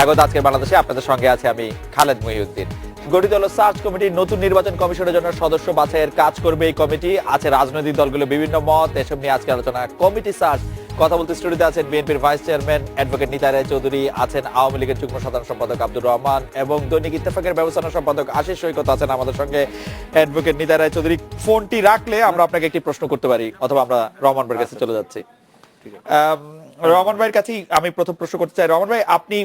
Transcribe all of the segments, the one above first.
স্বাগত আজকের বাংলাদেশে। আপনাদের সঙ্গে আছে আমি খালেদ মহিউদ্দিন। গঠিত হলো সার্চ কমিটি। নতুন নির্বাচন কমিশনের জন্য সদস্য বাছাইয়ের কাজ করবে এই কমিটি। আছে রাজনৈতিক দলগুলো বিভিন্ন মত, এসব নিয়ে আজকে আলোচনা। কমিটি সার্চ কথা বলতে স্টুডিওতে আছেন বিএনপির ভাইস চেয়ারম্যান অ্যাডভোকেট নিতাই রায় চৌধুরী, আছেন আওয়ামী লীগের যুগ্ম সাধারণ সম্পাদক আব্দুর রহমান এবং দৈনিক ইত্তেফাকের ব্যবস্থাপনা সম্পাদক আশিস সৈকত আছেন আমাদের সঙ্গে। অ্যাডভোকেট নিতাই রায় চৌধুরী, ফোনটি রাখলে আমরা আপনাকে একটি প্রশ্ন করতে পারি, অথবা আমরা রহমান ভাইয়ের কাছে চলে যাচ্ছি। রহমান ভাইয়ের কাছেই আমি প্রথম প্রশ্ন করতে চাই। রহমান ভাই, আপনি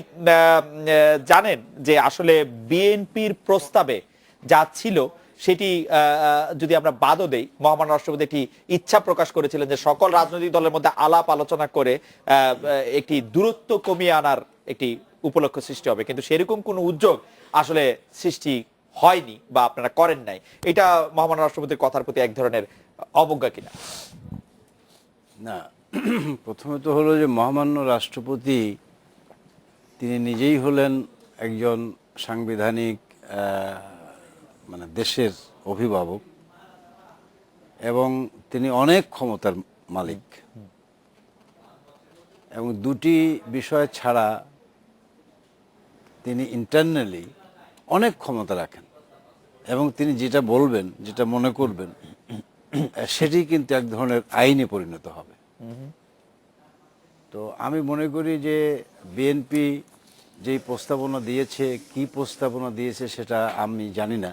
জানেন যে আসলে বিএনপির প্রস্তাবে যা ছিল সেটি যদি আমরা বাদও দেই, মহামান্য রাষ্ট্রপতি একটি ইচ্ছা প্রকাশ করেছিলেন যে সকল রাজনৈতিক দলের মধ্যে আলাপ আলোচনা করে একটি দূরত্ব কমিয়ে আনার একটি উপলক্ষ সৃষ্টি হবে, কিন্তু সেরকম কোনো উদ্যোগ আসলে সৃষ্টি হয়নি বা আপনারা করেন নাই। এটা মহামান্য রাষ্ট্রপতির কথার প্রতি এক ধরনের অবজ্ঞা কিনা? না, প্রথমে তো হলো যে মহামান্য রাষ্ট্রপতি তিনি নিজেই হলেন একজন সাংবিধানিক মানে দেশের অভিভাবক এবং তিনি অনেক ক্ষমতার মালিক, এবং দুটি বিষয় ছাড়া তিনি ইন্টারনালি অনেক ক্ষমতা রাখেন এবং তিনি যেটা বলবেন, যেটা মনে করবেন, সেটি কিন্তু এক ধরনের আইনে পরিণত হবে। তো আমি মনে করি যে বিএনপি যেই প্রস্তাবনা দিয়েছে, কি প্রস্তাবনা দিয়েছে সেটা আমি জানি না,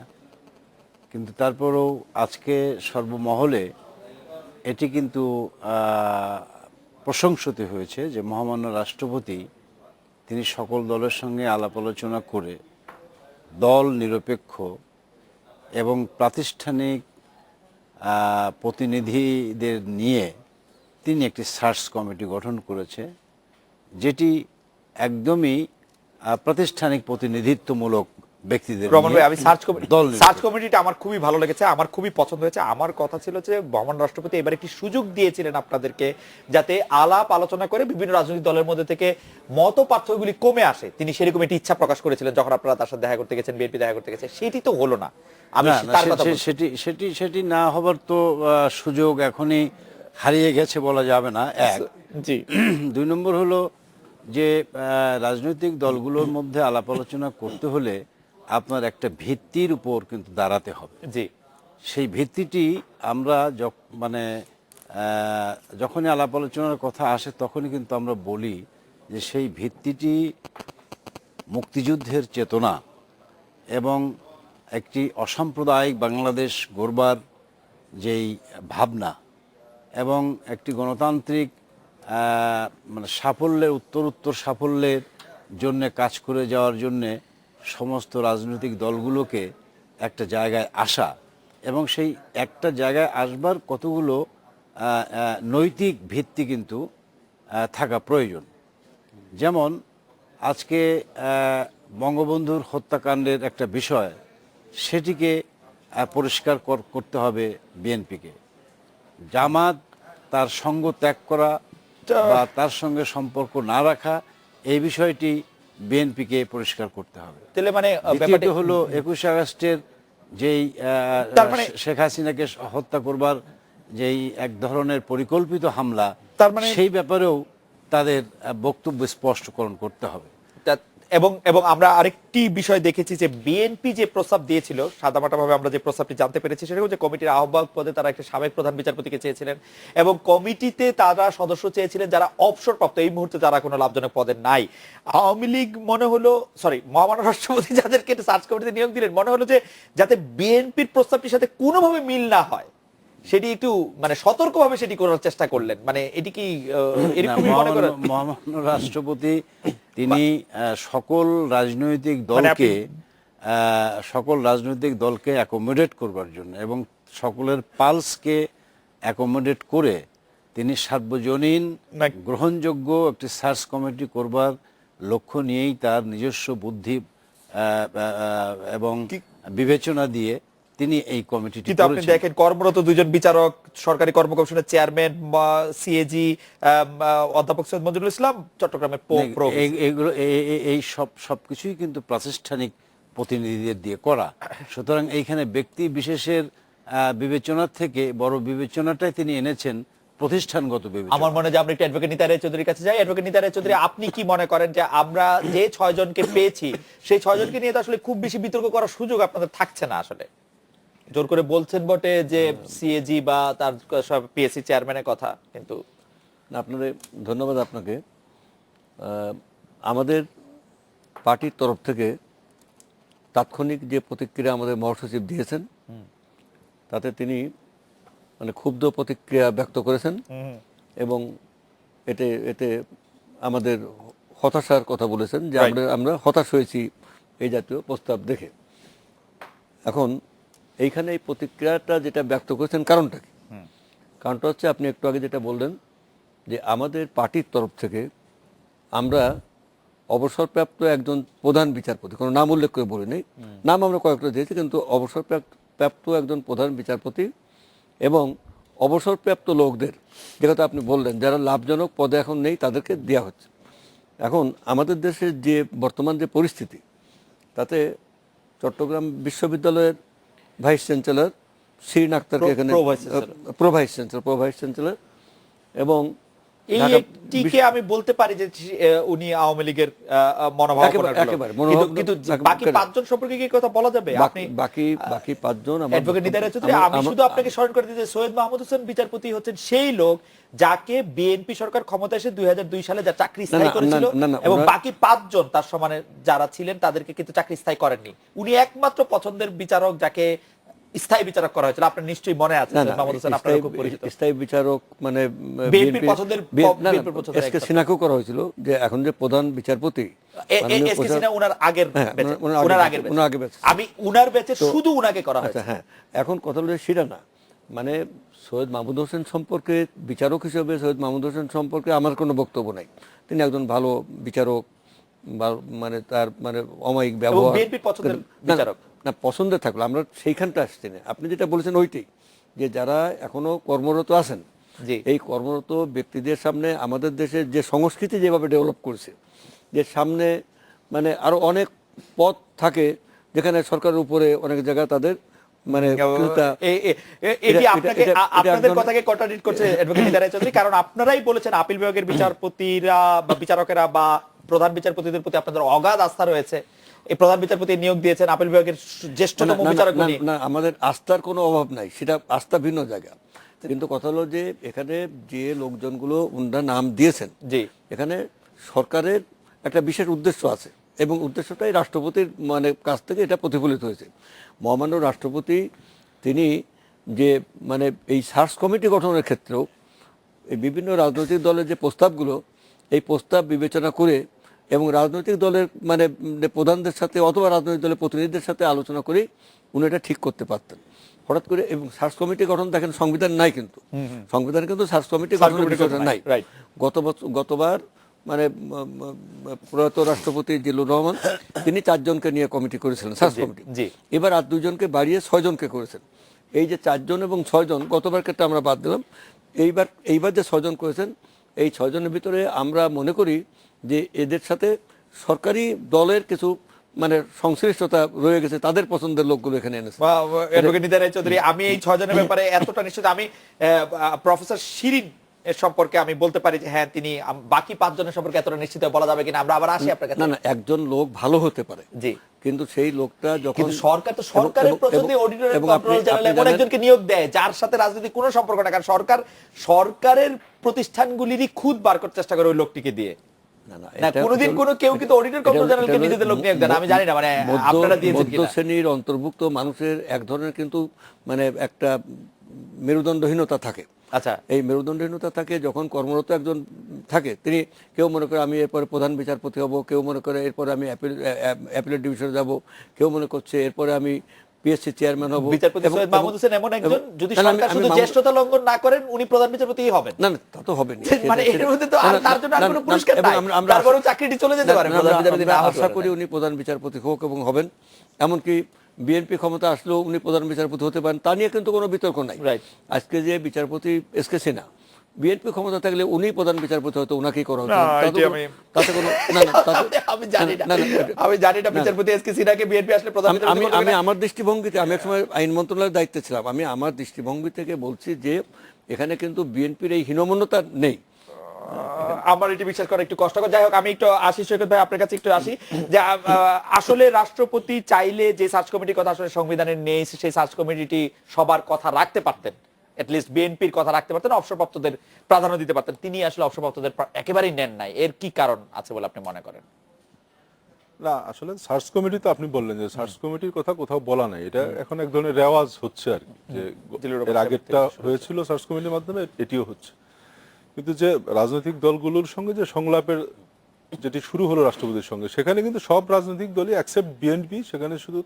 কিন্তু তারপরেও আজকে সর্বমহলে এটি কিন্তু প্রশংসিত হয়েছে যে মহামান্য রাষ্ট্রপতি তিনি সকল দলের সঙ্গে আলাপ আলোচনা করে দল নিরপেক্ষ এবং প্রাতিষ্ঠানিক প্রতিনিধিদের নিয়ে তিনি একটি সার্চ কমিটি গঠন করেছে, যেটি একদমই প্রাতিষ্ঠানিক প্রতিনিধিত্বমূলক ব্যক্তিদের। রহমান ভাই, আমি সার্চ কমিটিটা আমার খুবই ভালো লেগেছে, আমার খুবই পছন্দ হয়েছে। আমার কথা ছিল যে মহামান্য রাষ্ট্রপতি এবার একটি সুযোগ দিয়েছিলেন আপনাদেরকে, যাতে আলাপ আলোচনা করে বিভিন্ন রাজনৈতিক দলের মধ্যে থেকে মত পার্থক্যগুলি কমে আসে। তিনি সেরকম একটি ইচ্ছা প্রকাশ করেছিলেন যখন আপনারা তার সাথে দেখা করতে গেছেন, বিএনপি দেখা করতে গেছে। সেটি তো হলো না। আমি তার কথা বলছি। সেটি না হবার তো সুযোগ এখনই হারিয়ে গেছে বলা যাবে না, এক। জি। দুই নম্বর হলো যে রাজনৈতিক দলগুলোর মধ্যে আলাপ আলোচনা করতে হলে আপনার একটা ভিত্তির উপর কিন্তু দাঁড়াতে হবে। জি। সেই ভিত্তিটি আমরা যখনই আলাপ আলোচনার কথা আসে তখনই কিন্তু আমরা বলি যে সেই ভিত্তিটি মুক্তিযুদ্ধের চেতনা এবং একটি অসাম্প্রদায়িক বাংলাদেশ গড়বার যেই ভাবনা এবং একটি গণতান্ত্রিক সাফল্যের উত্তর সাফল্যের জন্যে কাজ করে যাওয়ার জন্যে সমস্ত রাজনৈতিক দলগুলোকে একটা জায়গায় আসা, এবং সেই একটা জায়গায় আসবার কতগুলো নৈতিক ভিত্তি কিন্তু থাকা প্রয়োজন। যেমন আজকে বঙ্গবন্ধুর হত্যাকাণ্ডের একটা বিষয়, সেটিকে পরিষ্কার করতে হবে বিএনপিকে। জামাত তার সঙ্গ ত্যাগ করা বা তার সঙ্গে সম্পর্ক না রাখা, এই বিষয়টি বিএনপিকে পরিষ্কার করতে হবে। তাহলে মানে দ্বিতীয়ত হলো 21 আগস্টের যেই শেখ হাসিনাকে হত্যা করবার যেই এক ধরনের পরিকল্পিত হামলা, তার মানে সেই ব্যাপারেও তাদের বক্তব্য স্পষ্টকরণ করতে হবে। এবং আমরা আরেকটি বিষয় দেখেছি যে বিএনপি যে প্রস্তাব দিয়েছিল, সাদামাটাভাবে আমরা যে প্রস্তাবটি জানতে পেরেছি, সেটা হচ্ছে কমিটির আহ্বায়ক পদে তারা একটা সাবেক প্রধান বিচারপতিকে চেয়েছিলেন, এবং কমিটিতে তারা সদস্য চেয়েছিলেন যারা অবসরপ্রাপ্ত, এই মুহূর্তে যারা কোনো লাভজনক পদে নাই। আওয়ামী লীগ মনে হলো, মহামান্য রাষ্ট্রপতি যাদেরকে সার্চ কমিটিতে নিয়োগ দিলেন, মনে হলো যে যাতে বিএনপির প্রস্তাবটির সাথে কোনোভাবে মিল না হয়, সেটি একটু সতর্কভাবে সেটি করার চেষ্টা করলেন। এটি কি এরকমই মনে করেন? মহামান্য রাষ্ট্রপতি তিনি সকল রাজনৈতিক দলকে অ্যাকোমোডেট করবার জন্য এবং সকলের পালসকে অ্যাকোমোডেট করে তিনি সার্বজনীন গ্রহণযোগ্য একটি সার্চ কমিটি করবার লক্ষ্য নিয়েই তার নিজস্ব বুদ্ধি এবং বিবেচনা দিয়ে তিনি এই কমিটিটি করেছেন। আপনি দেখেন, কর্মরত দুইজন বিচারক, সরকারি কর্ম কমিশনের চেয়ারম্যান, সিএজি অধ্যাপক সৈয়দ মঞ্জুরুল ইসলাম, চট্টগ্রামের এইগুলো এই সবকিছুই কিন্তু প্রাতিষ্ঠানিক প্রতিনিধিদের দিয়ে করা। সুতরাং এইখানে ব্যক্তি বিশেষের বিবেচনার থেকে বড় বিবেচনাটাই তিনি এনেছেন প্রতিষ্ঠানগত বিবেচনা। আমার মনে হয় যে আমরা একটু অ্যাডভোকেট নিতা রায় চৌধুরীর কাছে যাই। অ্যাডভোকেট নিতা রায় চৌধুরী, আপনি কি মনে করেন যে আমরা যে 6 জনকে পেয়েছি সেই 6 জনকে নিয়ে তো আসলে খুব বেশি বিতর্ক করার সুযোগ আপনাদের থাকছে না আসলে? জোর করে বলছেন বটে যে সিএজি বা তার সব পিএসসি চেয়ারম্যানের কথা, কিন্তু না, আপনাদের ধন্যবাদ আপনাকে। আমাদের পার্টির তরফ থেকে তাৎক্ষণিক যে প্রতিক্রিয়া আমাদের মহাসচিব দিয়েছেন তাতে তিনি মানে ক্ষুব্ধ প্রতিক্রিয়া ব্যক্ত করেছেন এবং এতে এতে আমাদের হতাশার কথা বলেছেন যে আমরা হতাশ হয়েছি এই জাতীয় প্রস্তাব দেখে। এখন এইখানে এই প্রতিক্রিয়াটা যেটা ব্যক্ত করেছেন কারণটা কি? কারণটা হচ্ছে আপনি একটু আগে যেটা বললেন যে আমাদের পার্টির তরফ থেকে আমরা অবসরপ্রাপ্ত একজন প্রধান বিচারপতি, কোনো নাম উল্লেখ করে বলি নেই, নাম আমরা কয়েকটা দিয়েছি, কিন্তু অবসরপ্রাপ্ত একজন প্রধান বিচারপতি এবং অবসরপ্রাপ্ত লোকদের, যে কথা আপনি বললেন, যারা লাভজনক পদে এখন নেই তাদেরকে দেওয়া হচ্ছে। এখন আমাদের দেশের যে বর্তমান যে পরিস্থিতি তাতে চট্টগ্রাম বিশ্ববিদ্যালয়ের ভাইস চ্যান্সেলর শিরিন আক্তারকে এখানে প্রো ভাইস চ্যান্সেলর এবং এইটিকে আমি বলতে পারি যে উনি আওয়ামী লীগের মনোভাব, কিন্তু বাকি 5 জন সম্পর্কে কি কথা বলা যাবে? আপনি বাকি 5 জন অ্যাডভোকেট নিতা রায় চৌধুরী, আমি শুধু আপনাকে স্মরণ করে দিতে, সৈয়দ মাহমুদ হোসেন বিচারপতি হচ্ছেন সেই লোক যাকে বিএনপি সরকার ক্ষমতা এসে 2002 সালে যা চাকরি স্থায়ী করেছিল, এবং বাকি 5 জন তার সমানে যারা ছিলেন তাদেরকে কিন্তু চাকরি স্থায়ী করেননি। উনি একমাত্র পছন্দের বিচারক যাকে স্থায়ী বিচারক করা হয়েছিল। আপনার নিশ্চয়ই মনে আছে মাহমুদ হোসেন, আপনারা খুব পরিচিত। স্থায়ী বিচারক মানে বিএনপির পছন্দের এসকে সিনহাকেও করা হয়েছিল, যে এখন যে প্রধান বিচারপতি এসকে সিনহা উনার আগের ব্যাচ, আমি উনার ব্যাচে শুধু উনাকে করা হয়েছে। হ্যাঁ, এখন কথা হলো সেটা না, মানে সৈয়দ মাহমুদ হোসেন সম্পর্কে, বিচারক হিসেবে সৈয়দ মাহমুদ হোসেন সম্পর্কে আমার কোনো বক্তব্য নাই। তিনি একজন ভালো বিচারক, মানে তার মানে অমায়িক ব্যবহার, বিএনপির পছন্দের বিচারক না পছন্দের থাকলো, আমরা সেইখানটা আসছি না। আপনি যেটা বলেছেন ওইটাই, যে যারা এখনো কর্মরত আছেন, এই কর্মরত ব্যক্তিদের সামনে আমাদের দেশের যে সংস্কৃতি যেভাবে ডেভেলপ করেছে, যে সামনে মানে আরো অনেক পথ থাকে যেখানে সরকারের উপরে অনেক জায়গায় তাদের মানে আপনাদের কথাকে কন্ট্রাডিক্ট করছে অ্যাডভোকেট নিতা রায় চৌধুরী, কারণ আপনারাই বলেছেন আপিল বিভাগের বিচারপতিরা বা বিচারকেরা বা প্রধান বিচারপতিদের প্রতি আপনাদের অগাধ আস্থা রয়েছে। এই প্রধান বিচারপতি নিয়োগ দিয়েছেন আপিল বিভাগের জ্যেষ্ঠতম বিচারক। না, আমাদের আস্থার কোনো অভাব নাই, সেটা আস্থা ভিন্ন জায়গা। কিন্তু কথা হলো যে এখানে যে লোকজনগুলো উনারা নাম দিয়েছেন, এখানে সরকারের একটা বিশেষ উদ্দেশ্য আছে এবং উদ্দেশ্যটাই রাষ্ট্রপতির মানে কাছ থেকে এটা প্রতিফলিত হয়েছে। মহামান্য রাষ্ট্রপতি তিনি যে মানে এই সার্চ কমিটি গঠনের ক্ষেত্রেও এই বিভিন্ন রাজনৈতিক দলের যে প্রস্তাবগুলো, এই প্রস্তাব বিবেচনা করে এবং রাজনৈতিক দলের মানে প্রধানদের সাথে অথবা রাজনৈতিক দলের প্রতিনিধিদের সাথে আলোচনা করে উনি এটা ঠিক করতে পারতেন। হঠাৎ করে এবং সার্চ কমিটি গঠন, দেখেন সংবিধান নাই, কিন্তু সংবিধানে কিন্তু সার্চ কমিটি গঠনের বিষয়টা নাই। গতবার মানে প্রয়াত রাষ্ট্রপতি জিল্লুর রহমান তিনি 4 জনকে নিয়ে কমিটি করেছিলেন সার্চ কমিটি, এবার আর 2 জনকে বাড়িয়ে 6 জনকে করেছেন। এই যে 4 জন এবং 6 জন গতবার ক্ষেত্রে আমরা বাদ দিলাম, এইবার যে 6 জন করেছেন, এই 6 জনের ভিতরে আমরা মনে করি যে এদের সাথে সরকারি দলের কিছু মানে সংশ্লিষ্টতা রয়ে গেছে, তাদের পছন্দের লোকগুলো এখানে এনেছে। অ্যাডভোকেট নিতা রায় চৌধুরী, আমি এই 6 জনের ব্যাপারে এতটা নিশ্চিত, আমি প্রফেসর শিরিন এর সম্পর্কে আমি বলতে পারি যে হ্যাঁ তিনি, বাকি 5 জনের সম্পর্কে এতটা নিশ্চিত বলা যাবে কিনা আমরা আবার আসি আপনার কাছে। না, একজন লোক ভালো হতে পারে, কিন্তু সেই লোকটা যখন সরকার তো সরকারের প্রতিনিধি অডিটর কন্ট্রোল জেনারেল এমন একজনকে নিয়োগ দেয় যার সাথে রাজনীতি কোনো সম্পর্ক না, কারণ সরকারের প্রতিষ্ঠানগুলিরই খুদ বার করতে চেষ্টা করে ওই লোকটিকে দিয়ে। কোনোদিন কোনো কেউ কিন্তু অডিটর কন্ট্রোল জেনারেলকে নিজেদের লোক নিয়োগ দেন, আমি জানি না মানে আপনারা দিয়েছেন কিনা। মধ্য শ্রেণীর অন্তর্ভুক্ত মানুষের এক ধরনের কিন্তু মানে একটা মেরুদণ্ডহীনতা থাকে। আচ্ছা, এই মেরুদণ্ডহীনতা থাকে যখন কর্মরত একজন থাকে, তিনি কেউ মনে করে আমি এরপরে প্রধান বিচারপতি হব, কেউ মনে করে এরপরে আমি অ্যাপিলেট ডিভিশনে যাব, কেউ মনে করছে এরপরে আমি পিএসসি চেয়ারম্যান হব। বিচারপতি সৈয়দ মাহমুদ হোসেন এমন একজন, যদি সরকার শুধু জ্যেষ্ঠতা লঙ্ঘন না করেন উনি প্রধান বিচারপতিই হবেন। না, তা তো হবে না, মানে এর মধ্যে তো আর তার জন্য আর কোনো পুরস্কার নাই, তারপরেও চাকরিটি চলে যেতে পারে প্রধান বিচারপতি না। আশা করি উনি প্রধান বিচারপতি হোক এবং হবেন, এমনকি বিএনপি ক্ষমতা আসলেও উনি প্রধান বিচারপতি হতে পারেন, তা নিয়ে কিন্তু কোনো বিতর্ক নাই। আজকে যে বিচারপতি এসকে সিনহা, বিএনপি ক্ষমতা থাকলে উনি প্রধান বিচারপতি হয়তো ওনাকেই করা হতো, তাতে কোনো আমি জানি না বিচারপতি এসকে সিনহাকে বিএনপি আসলে প্রধান বিচারপতি। আমি আমার দৃষ্টিভঙ্গিতে, আমি একসময় আইন মন্ত্রণালয়ের দায়িত্বে ছিলাম, আমি আমার দৃষ্টিভঙ্গি থেকে বলছি যে এখানে কিন্তু বিএনপির এই হীনমন্যতা নেই। আমার এটি বিশ্বাস করা একটু কষ্টকর। যাই হোক, আমি একটু আসি সৈকত ভাই, আপনার কাছে একটু আসি যে আসলে রাষ্ট্রপতি চাইলে যে সার্চ কমিটির কথা আসলে সংবিধানে নেই, সেই সার্চ কমিটি সবার কথা রাখতে পারতেন, এটলিস্ট বিএনপির কথা রাখতে পারতেন, অবসরপ্রাপ্তদের প্রাধান্য দিতে পারতেন। তিনি আসলে অবসরপ্রাপ্তদের একেবারেই নেন নাই। এর কি কারণ আছে বলে আপনি মনে করেন? না, আসলে সার্চ কমিটি তো আপনি বললেন যে সার্চ কমিটির কথা কোথাও বলা নাই, এটা এখন এক ধরনের রেওয়াজ হচ্ছে আর কি, যে এর আগেরটা হয়েছিল সার্চ কমিটির মাধ্যমে, এটিও হচ্ছে। কিন্তু যে রাজনৈতিক দলগুলোর সঙ্গে যে সংলাপের যেটি শুরু হলো রাষ্ট্রপতির সঙ্গে, সেখানে কিন্তু সব রাজনৈতিক দলই অ্যাকসেপ্ট বিএনপি, সেখানে শুধু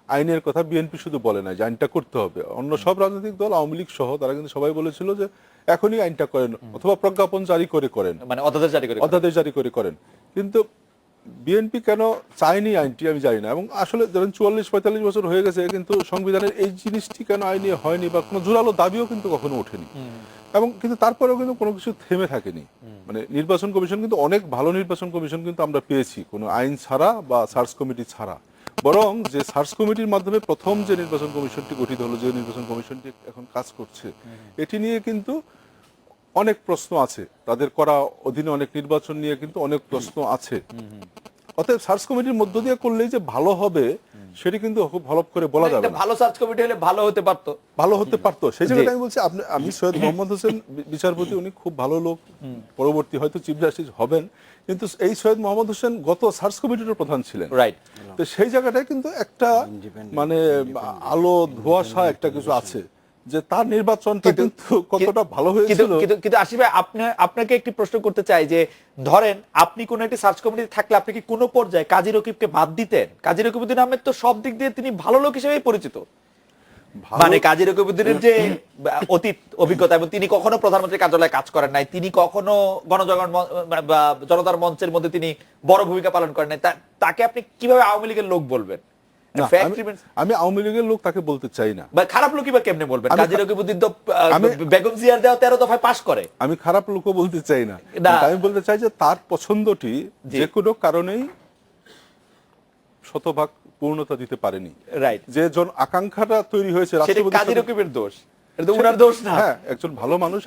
আইনের কথা বিএনপি শুধু বলে না যে আইনটা করতে হবে। অন্য সব রাজনৈতিক দল, আওয়ামী লীগ সহ, তারা কিন্তু সবাই বলেছিল যে এখনই আইনটা করেন, অথবা প্রজ্ঞাপন জারি করে করেন, মানে অধ্যাদেশ জারি করে করেন। কিন্তু বিএনপি কেন চায়নি আইনটি আমি জানি না। এবং আসলে ধরেন 44-45 বছর হয়ে গেছে, কিন্তু সংবিধানের এই জিনিসটি কেন আইনে হয়নি বা কোনো জোরালো দাবিও কিন্তু কখনো ওঠেনি। এবং কিন্তু তারপরেও কিন্তু কোনো কিছু থেমে থাকেনি। মানে নির্বাচন কমিশন কিন্তু অনেক ভালো নির্বাচন কমিশন কিন্তু আমরা পেয়েছি, কোনো আইন ছাড়া বা সার্চ কমিটি ছাড়া। বরং যে সার্চ কমিটির মাধ্যমে প্রথম যে নির্বাচন কমিশনটি গঠিত হলো, যে নির্বাচন কমিশনটি এখন কাজ করছে, এটি নিয়ে কিন্তু অনেক প্রশ্ন আছে। তাদের করা অধীনে অনেক নির্বাচন নিয়ে কিন্তু অনেক প্রশ্ন আছে। অতএব সার্চ কমিটির মধ্য দিয়ে করলেই যে ভালো হবে সেটি কিন্তু খুব ভালো করে বলা যাবে না। ভালো সার্চ কমিটি হলে ভালো হতে পারতো। সেই জায়গায় আমি বলছি, আমি সৈয়দ মোহাম্মদ হোসেন বিচারপতি, উনি খুব ভালো লোক, পরবর্তী হয়তো চিফ জাস্টিস হবেন, কিন্তু এই সৈয়দ মোহাম্মদ হোসেন গত সার্চ কমিটির প্রধান ছিলেন, রাইট? তো সেই জায়গাটায় কিন্তু একটা মানে আলো ধোঁয়াশা একটা কিছু আছে, যে তার নির্বাচনটা কিন্তু কতটা ভালো হয়েছিল। কিন্তু আশিফ ভাই, আপনাকে একটি প্রশ্ন করতে চাই যে ধরেন আপনি কোন একটি সার্চ কমিটি থাকলে আপনি কি কোনো পর্যায়ে কাজী রকিবকে বাদ দিতেন? কাজী রকিবউদ্দিন আহমেদ তো সব দিক দিয়ে তিনি ভালো লোক হিসেবেই পরিচিত। মানে কাজী রকিবউদ্দিনের যে অতীত অভিজ্ঞতা, এবং তিনি কখনো প্রধানমন্ত্রীর কার্যালয়ে কাজ করেন নাই, তিনি কখনো জনতার মঞ্চের মধ্যে তিনি বড় ভূমিকা পালন করেন নাই, তাকে আপনি কিভাবে আওয়ামী লীগের লোক বলবেন? আমি আওয়ামী লীগের লোক তাকে বলতে চাই না। খারাপ লোকই বা কেমনে বলবেন? কাজী রকিবউদ্দিন তো বেগম জিয়ার দেওয়া 13 দফায় পাশ করে। আমি খারাপ লোকও বলতে চাই না, আমি বলতে চাই যে তার পছন্দটি যে কোনো কারণেই শতভাগ পূর্ণতা দিতে পারেনি, রাইট? যে আকাঙ্ক্ষাটা তৈরি হয়েছে, কাজী রকিবের দোষ, এটা ওনার দোষ না। হ্যাঁ, একজন ভালো মানুষ,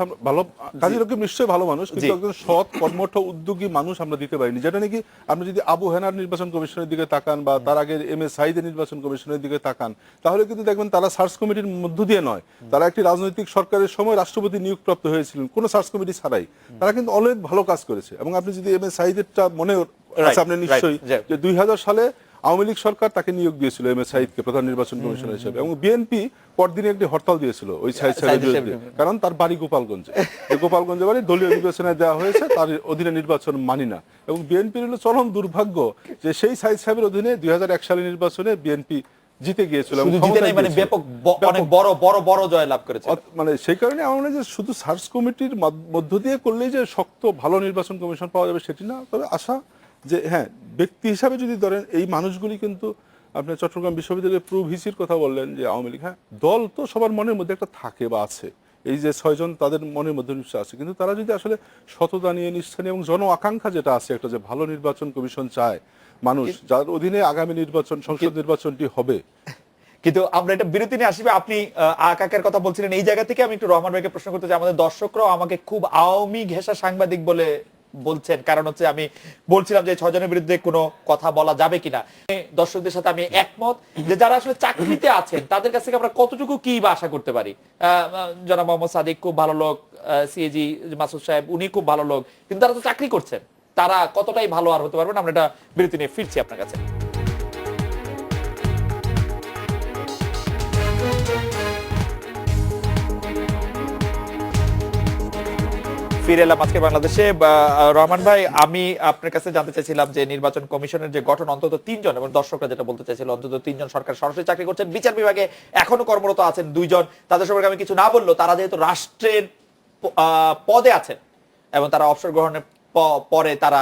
কাজী রকিব নিশ্চয়ই ভালো মানুষ, কিন্তু একজন সৎ কর্মঠ উদ্যোগী মানুষ আমরা দিতে পারিনি। যেটা নাকি আপনি যদি আবু হেনার নির্বাচন কমিশনের দিকে তাকান, বা তার আগে এম এ সাঈদের নির্বাচন কমিশনের দিকে তাকান, তাহলে কিন্তু দেখবেন তারা সার্চ কমিটির মধ্য দিয়ে নয়, তারা একটি রাজনৈতিক সরকারের সময় রাষ্ট্রপতি নিয়োগপ্রাপ্ত হয়েছিলেন কোনো সার্চ কমিটি ছাড়াই। তারা কিন্তু অনেক ভালো কাজ করেছে। এবং আপনি যদি এম এ সাঈদেরটা মনে আছে আপনি নিশ্চয়ই, যে 2000 সালে আওয়ামী লীগ সরকার তাকে নিয়োগ দিয়েছিল এম এ সাঈদকে প্রধান নির্বাচন কমিশনার হিসেবে, এবং বিএনপি পরদিনে একটি হরতাল দিয়েছিল ওই সাঈদ সাহেবের বিরুদ্ধে, কারণ তার বাড়ি গোপালগঞ্জে। গোপালগঞ্জে বাড়ি দলীয় নির্বাচনে দেওয়া হয়েছে, তার অধীনে নির্বাচন মানি না। এবং বিএনপির হলো চরম দুর্ভাগ্য যে সেই সাঈদ সাহেবের অধীনে 2001 সালের নির্বাচনে বিএনপি জিতে গিয়েছিল, মানে ব্যাপক অনেক বড় জয় লাভ করেছে। মানে সেই কারণে আমার মনে হয় যে শুধু সার্চ কমিটির মধ্য দিয়ে করলেই যে শক্ত ভালো নির্বাচন কমিশন পাওয়া যাবে সেটি না। তবে আশা যে হ্যাঁ, ব্যক্তি হিসাবে যদি ধরেন, এই মানুষগুলি কিন্তু আপনি চট্টগ্রাম বিশ্ববিদ্যালয়ের প্রো ভিসির কথা বললেন যে আওয়ামী লীগ, হ্যাঁ, দল তো সবার মনের মধ্যে একটা থাকে বা আছে, এই যে 6 জন তাদের মনের মধ্যে নিশ্চয় আছে, কিন্তু তারা যদি আসলে সততা নিয়ে, নিষ্ঠা নিয়ে এবং জন আকাঙ্ক্ষা যেটা আছে একটা, যে ভালো নির্বাচন কমিশন চায় মানুষ, যার অধীনে আগামী নির্বাচন, সংসদ নির্বাচনটি হবে। কিন্তু আমরা এটা বিরতি নিয়ে আসবে। আপনি আকাকের কথা বলছিলেন, এই জায়গা থেকে আমি একটু রহমান ভাইকে প্রশ্ন করতে চাই। আমাদের দর্শকরাও আমাকে খুব আওয়ামী ঘেঁষা সাংবাদিক বলে বলছেন, কারণ হচ্ছে আমি বলছিলাম যে 6 জনের বিরুদ্ধে কোনো কথা বলা যাবে কিনা। দর্শকদের সাথে আমি একমত যে যারা আসলে চাকরিতে আছেন তাদের কাছ থেকে আমরা কতটুকু কি বা আশা করতে পারি। জনাব মোহাম্মদ সাদিক খুব ভালো লোক, সিএজি মাসুদ সাহেব উনি খুব ভালো লোক, কিন্তু তারা তো চাকরি করছেন, তারা কতটাই ভালো আর হতে পারবেন। আমরা এটা বিরতি নিয়ে ফিরছি আপনার কাছে। ফিরে এলাম আজকে বাংলাদেশে। রহমান ভাই, আমি আপনার কাছে জানতে চাইছিলাম যে নির্বাচন কমিশনের যে গঠন, অন্তত 3 জন, এবং দর্শকরা যেটা বলতে চাইছিল অন্তত 3 জন সরকার সরাসরি চাকরি করছেন, বিচার বিভাগে এখনো কর্মরত আছেন 2 জন। তাদের সম্পর্কে আমি কিছু না বললেও তারা যেহেতু রাষ্ট্রের পদে আছেন এবং তারা অবসর গ্রহণের পরে তারা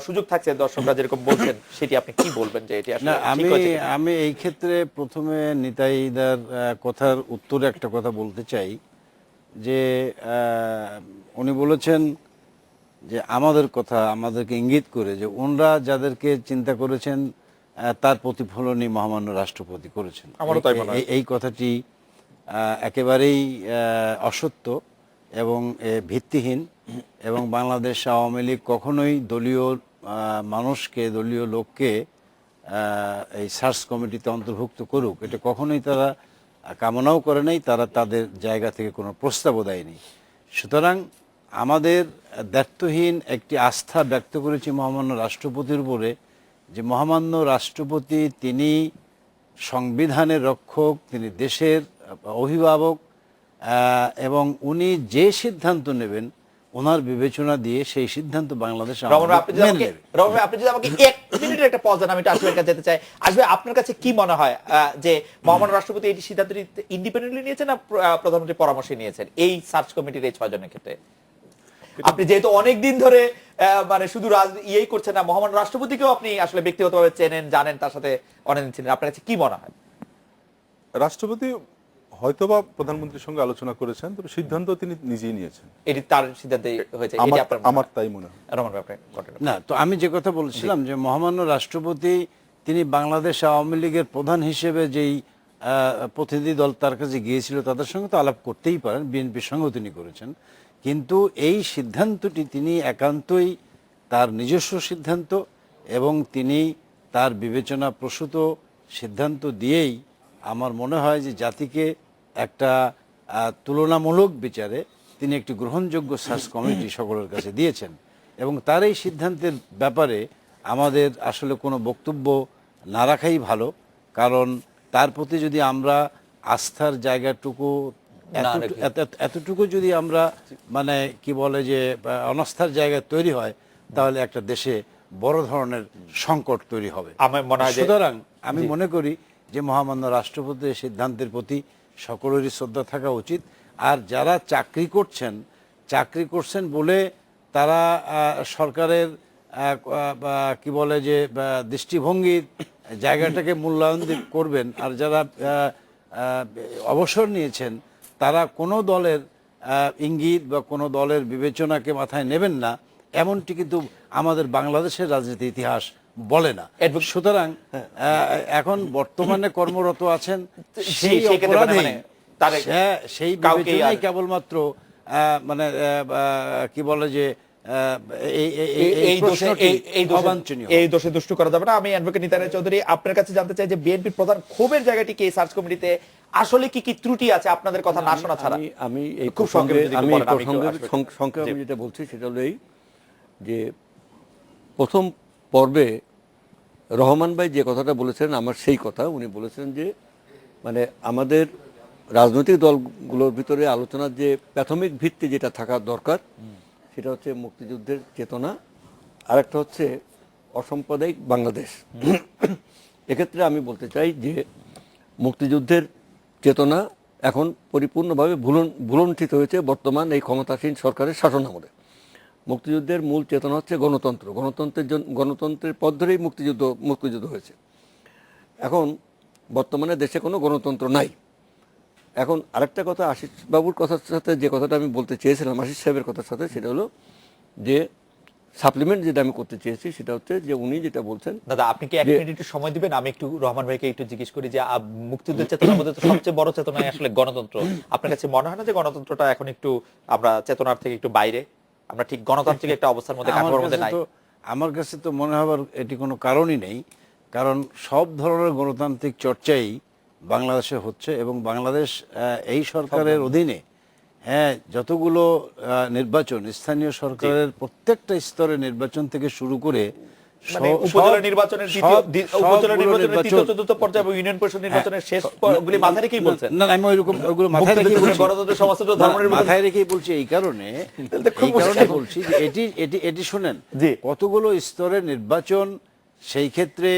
সুযোগ থাকছে, দর্শকরা যেরকম বলছেন, সেটি আপনি কি বলবেন যে এটি আসলে ঠিক হয়েছে কিনা? আমি এই ক্ষেত্রে প্রথমে নিতাইদার কথার উত্তরে একটা কথা বলতে চাই, যে উনি বলেছেন যে আমাদের কথা, আমাদেরকে ইঙ্গিত করে যে ওনারা যাদেরকে চিন্তা করেছেন তার প্রতিফলনই মহামান্য রাষ্ট্রপতি করেছেন। আমারও তাই মনে হয়। এই কথাটি একেবারেই অসত্য এবং ভিত্তিহীন, এবং বাংলাদেশ আওয়ামী লীগ কখনোই দলীয় মানুষকে, দলীয় লোককে এই সার্চ কমিটিতে অন্তর্ভুক্ত করুক এটা কখনোই তারা কামনাও করে নাই, তারা তাদের জায়গা থেকে কোনো প্রস্তাবও দেয়নি। সুতরাং আমাদের দায়িত্বহীন একটি আস্থা ব্যক্ত করেছি মহামান্য রাষ্ট্রপতির উপরে, যে মহামান্য রাষ্ট্রপতি তিনি সংবিধানের রক্ষক, তিনি দেশের অভিভাবক, এবং উনি যে সিদ্ধান্ত নেবেন ওনার বিবেচনা দিয়ে সেই সিদ্ধান্ত বাংলাদেশ রমন ভাই, আপনি যদি আমাকে 1 মিনিটের একটা পজ দেন, আমি একটু আসবের কাছে যেতে চাই। আসবে, আপনার কাছে কি মনে হয় যে মহামান্য রাষ্ট্রপতি এই সিদ্ধান্তটি ইন্ডিপেন্ডেন্টলি নিয়েছেন না প্রধানমন্ত্রী পরামর্শে নিয়েছেন এই সার্চ কমিটির এই 6 জনের ক্ষেত্রে? আপনি যেহেতু অনেকদিন ধরে মানে শুধু ইয়েই করছেন না, মহামান্য রাষ্ট্রপতিকেও আপনি আসলে ব্যক্তিগতভাবে চেনেন, জানেন, তার সাথে অনেকদিন ছিলেন, আপনার কাছে কি মনে হয়? রাষ্ট্রপতি হয়তোবা প্রধানমন্ত্রীর সঙ্গে আলোচনা করেছেন, তবে সিদ্ধান্ত তিনি নিজেই নিয়েছেন। এটি তার সিদ্ধান্তে হয়েছে, এটি আপনার আমার তাই মনে হয়। রমন ভাই, আপনি না, তো আমি যে কথা বলছিলাম যে মহামান্য রাষ্ট্রপতি তিনি বাংলাদেশ আওয়ামী লীগের প্রধান হিসেবে যেই প্রতিনিধি দল তার কাছে গিয়েছিল তাদের সঙ্গে তো আলাপ করতেই পারেন, বিএনপির সঙ্গেও তিনি করেছেন, কিন্তু এই সিদ্ধান্তটি তিনি একান্তই তার নিজস্ব সিদ্ধান্ত এবং তিনি তার বিবেচনা প্রসূত সিদ্ধান্ত দিয়েই আমার মনে হয় যে জাতিকে একটা তুলনামূলক বিচারে তিনি একটি গ্রহণযোগ্য সার্চ কমিটি সকলের কাছে দিয়েছেন, এবং তার এই সিদ্ধান্তের ব্যাপারে আমাদের আসলে কোনো বক্তব্য না রাখাই ভালো। কারণ তার প্রতি যদি আমরা আস্থার জায়গাটুকু এতটুকু যদি আমরা মানে কি বলে যে অনাস্থার জায়গা তৈরি হয়, তাহলে একটা দেশে বড় ধরনের সংকট তৈরি হবে। সুতরাং আমি মনে করি যে মহামান্য রাষ্ট্রপতির সিদ্ধান্তের প্রতি সকলেরই শ্রদ্ধা থাকা উচিত। আর যারা চাকরি করছেন বলে তারা সরকারের কি বলে যে দৃষ্টিভঙ্গির জায়গাটাকে মূল্যায়ন করবেন, আর যারা অবসর নিয়েছেন তারা কোনো দলের ইঙ্গিত বা কোনো দলের বিবেচনাকে মাথায় নেবেন না, এমনটি কিন্তু আমাদের বাংলাদেশের রাজনীতি ইতিহাস বলে না। সুতরাং এখন বর্তমানে কর্মরত আছেন সেই অপরাধে সেই বিবেচনাই কেবলমাত্র মানে কি বলে যে এই দোষে দুষ্ট করা যাবে না। আমি অ্যাডভোকেট নিতাই চৌধুরী আপনার কাছে জানতে চাই যে বিএনপির প্রধান ক্ষোভের জায়গাটি কি এই সার্চ কমিটিতে আসলে কি কি ত্রুটি আছে আপনাদের কথা না শোনা ছাড়া? আমি এই খুব সংক্ষেপে আমি যেটা বলছি সেটা হলো এই যে প্রথম পর্বে রহমান ভাই যে কথাটা বলেছেন আমার সেই কথা, উনি বলেছেন যে মানে আমাদের রাজনৈতিক দলগুলোর ভিতরে আলোচনার যে প্রাথমিক ভিত্তি যেটা থাকা দরকার সেটা হচ্ছে মুক্তিযুদ্ধের চেতনা, আরেকটা হচ্ছে অসাম্প্রদায়িক বাংলাদেশ। এক্ষেত্রে আমি বলতে চাই যে মুক্তিযুদ্ধের চেতনা এখন পরিপূর্ণভাবে ভুলণ্ঠিত হয়েছে বর্তমান এই ক্ষমতাসীন সরকারের শাসনামলে। মুক্তিযুদ্ধের মূল চেতনা হচ্ছে গণতন্ত্র, গণতন্ত্রের পথ ধরেই মুক্তিযুদ্ধ হয়েছে। এখন বর্তমানে দেশে কোনো গণতন্ত্র নাই। এখন আরেকটা কথা আশিস বাবুর কথার সাথে যে কথাটা আমি বলতে চেয়েছিলাম, আশিস সাহেবের কথার সাথে, সেটা হলো যে সাপ্লিমেন্ট যেটা আমি করতে চেয়েছি সেটা হচ্ছে যে উনি যেটা বলছেন। দাদা আপনি কি 1 মিনিট একটু সময় দিবেন? আমি একটু রহমান ভাইকে একটু জিজ্ঞেস করি যে মুক্তিযুদ্ধের চেতনার মধ্যে তো সবচেয়ে বড় চেতনা আসলে গণতন্ত্র। আপনার কাছে মনে হয় না যে গণতন্ত্রটা এখন একটু আমরা চেতনার থেকে একটু বাইরে, আমরা ঠিক গণতান্ত্রিক একটা অবস্থার মধ্যে কাঠামোর মধ্যে নাই? আমার কাছে তো মনে হবার এটি কোনো কারণই নেই, কারণ সব ধরনের গণতান্ত্রিক চর্চাই বাংলাদেশে হচ্ছে এবং বাংলাদেশ এই সরকারের অধীনে যতগুলো নির্বাচন, স্থানীয় সরকারের প্রত্যেকটা স্তরে নির্বাচন থেকে শুরু করে উপজেলা নির্বাচনের তৃতীয় চতুর্থ পর্যায়ে এবং ইউনিয়ন পরিষদ নির্বাচনের শেষ গুলি মাথায় রেখেই বলছেন? না, আমি ওইগুলো মাথায় রেখেই গণতন্ত্র সমাজতন্ত্র ধর্মের মাথায় রেখেই বলছি। এই কারণে বলছি যে এটি শোনেন, কতগুলো স্তরের নির্বাচন, সেই ক্ষেত্রে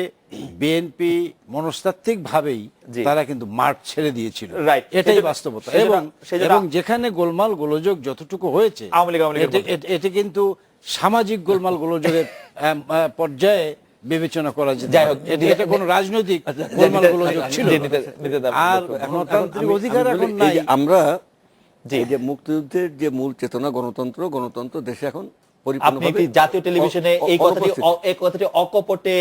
বিএনপি মনস্তাত্ত্বিক ভাবেই তারা কিন্তু মাঠ ছেড়ে দিয়েছিল, এটাই বাস্তবতা। এবং যেখানে গোলমাল গোলযোগ যতটুকু হয়েছে এটি কিন্তু সামাজিক গোলমাল গোলযোগের পর্যায়ে বিবেচনা করা যায়। যাই হোক, এটা কোনো রাজনৈতিক গোলমাল গোলযোগ ছিল আর গণতান্ত্রিক অধিকার এখন নাই। আমরা যে মুক্তিযুদ্ধের যে মূল চেতনা গণতন্ত্র দেশে এখন আপনি জাতীয় টেলিভিশনে এই কথাটি অকপটে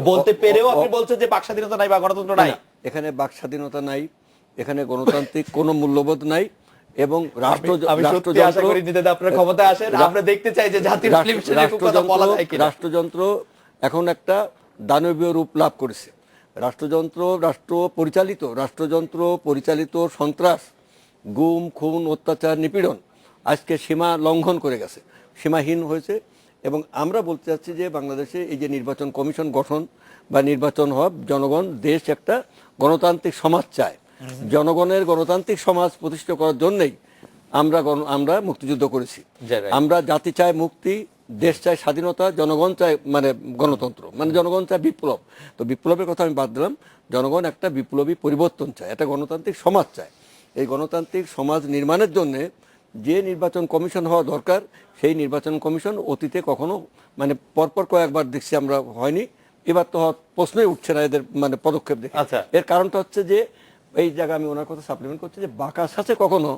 বলতে পেরেও আপনি বলছেন যে বাক স্বাধীনতা নাই বা গণতন্ত্র নাই। এখানে বাক স্বাধীনতা নাই, এখানে গণতান্ত্রিক কোনো মূল্যবোধ নাই এবং আমি সত্যি আশা করি নিতে আপনারা ক্ষমতায় আসেন, আমরা দেখতে চাই যে জাতীয় টেলিভিশনে খুব কথা বলা যায় কিনা। রাষ্ট্রযন্ত্র এখন একটা দানবীয় রূপ লাভ করেছে। রাষ্ট্রযন্ত্র পরিচালিত সন্ত্রাস, গুম, খুন, অত্যাচার, নিপীড়ন আজকে সীমা লঙ্ঘন করে গেছে, সীমাহীন হয়েছে। এবং আমরা বলতে চাচ্ছি যে বাংলাদেশে এই যে নির্বাচন কমিশন গঠন বা নির্বাচন হওয়া, জনগণ দেশ একটা গণতান্ত্রিক সমাজ চায়। জনগণের গণতান্ত্রিক সমাজ প্রতিষ্ঠা করার জন্যই আমরা মুক্তিযুদ্ধ করেছি। আমরা জাতি চাই মুক্তি, দেশ চায় স্বাধীনতা, জনগণ চায় মানে গণতন্ত্র, মানে জনগণ চায় বিপ্লব। তো বিপ্লবের কথা আমি বাদ দিলাম, জনগণ একটা বিপ্লবী পরিবর্তন চায়, একটা গণতান্ত্রিক সমাজ চায়। এই গণতান্ত্রিক সমাজ নির্মাণের জন্য যে নির্বাচন কমিশন হওয়া দরকার, সেই নির্বাচন কমিশন অতীতে কখনো মানে পরপর কয়েকবার দেখছি আমরা হয়নি, এবার তো প্রশ্নই উঠছে না এদের মানে পদক্ষেপ দেখে। এর কারণটা হচ্ছে যে এই জায়গায় আমি ওনার কথা সাপ্লিমেন্ট করছি যে বাঁকা ছাঁচে কখনো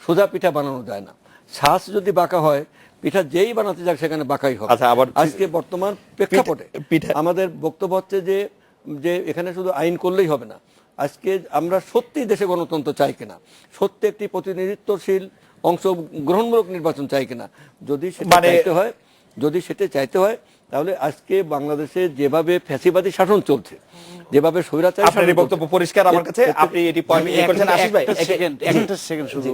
সোজা পিঠা বানানো যায় না। ছাঁচ যদি বাঁকা হয়, পিঠা যেই বানাতে যাক সেখানে বাঁকাই হবে। আজকে বর্তমান প্রেক্ষাপটে আমাদের বক্তব্য হচ্ছে যে এখানে শুধু আইন করলেই হবে না। আজকে আমরা সত্যি দেশে গণতন্ত্র চাই কিনা, সত্যি একটি প্রতিনিধিত্বশীল অংশগ্রহণমূলক নির্বাচন চাই কিনা, যদি সেটা চাইতে হয় তাহলে আজকে বাংলাদেশে যেভাবে ফ্যাসিবাদী শাসন চলছে, যেভাবে স্বৈরাচারী আপনার বক্তব্য পরিষ্কার আমার কাছে, আপনি এটি পয়েন্ট করেছেন। আশিস ভাই একটা সেকেন্ড শুধু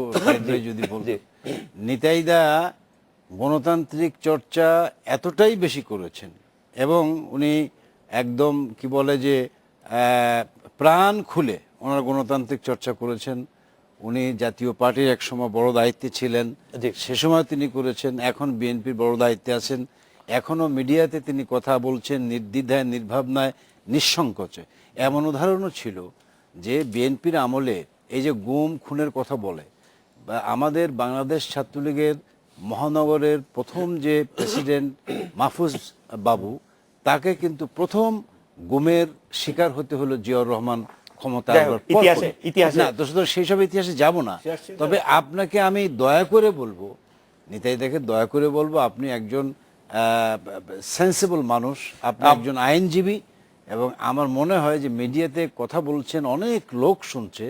যদি বলতে, নিতাই দা গণতান্ত্রিক চর্চা এতটাই বেশি করেছেন এবং উনি একদম কি বলে যে প্রাণ খুলে ওনার গণতান্ত্রিক চর্চা করেছেন। উনি জাতীয় পার্টির একসময় বড় দায়িত্বে ছিলেন, সে সময় তিনি করেছেন, এখন বিএনপির বড় দায়িত্বে আছেন, এখনো মিডিয়াতে তিনি কথা বলছেন নির্দ্বিধায়, নির্ভাবনায়, নিঃসংকোচে। এমন উদাহরণও ছিল যে বিএনপির আমলে এই যে গুম খুনের কথা বলে, বা আমাদের বাংলাদেশ ছাত্রলীগের মহানগরের প্রথম যে প্রেসিডেন্ট মাহফুজ বাবু, তাকে কিন্তু প্রথম গুমের শিকার হতে হলো জিয়াউর রহমান ক্ষমতা। সেই সব ইতিহাসে যাব না, তবে আপনাকে আমি দয়া করে বলবো, নিতাই দাকে দয়া করে বলবো, আপনি একজন সেন্সিবল মানুষ, আপনি একজন আইনজীবী, এবং আমার মনে হয় যে মিডিয়াতে কথা বলছেন, অনেক লোক শুনছে,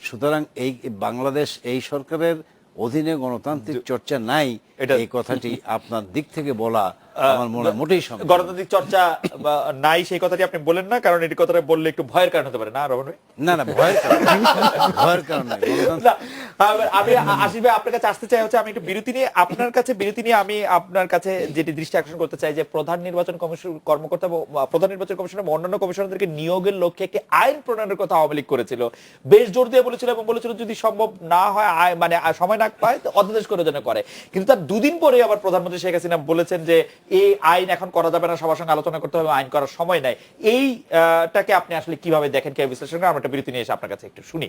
সুতরাং এই বাংলাদেশ এই সরকারের অধীনে গণতান্ত্রিক চর্চা নাই, এই কথাটি আপনার দিক থেকে বলা আমার মনে হয় মোটেই সম্ভব। গণতান্ত্রিক চর্চা নাই সেই কথাটি আপনি বলেন না, কারণ এই কথাটা বললে একটু ভয়ের কারণ হতে পারে না রমন ভাই? না, ভয়ের কারণ নাই। আমি আশিস ভাই আপনার কাছে আসতে চাই হচ্ছে, আমি একটু বিরতি নিয়ে আমি আপনার কাছে যেটি দৃষ্টি আকর্ষণ করতে চাই যে প্রধান নির্বাচন কমিশন কর্মকর্তা, প্রধান নির্বাচন কমিশনের অন্যান্য কমিশনারদেরকে নিয়োগের লক্ষ্যে একটি আইন প্রণয়নের কথা আওয়ামী লীগ করেছিল, বেশ জোর দিয়ে বলেছিল এবং বলেছিল যদি সম্ভব না হয়, মানে সময় না পায় অধ্যাদেশ করে যেন করে। কিন্তু তার দুদিন পরে আবার প্রধানমন্ত্রী শেখ হাসিনা বলেছেন যে এই আইন এখন করা যাবে না, সবার সঙ্গে আলোচনা করতে হবে, আইন করার সময় নাই। এইটাকে আপনি আসলে কিভাবে দেখেন, কে বিশ্লেষণ করেন? আমরা একটা বিরতি নিয়ে এসে আপনার কাছে একটু শুনি।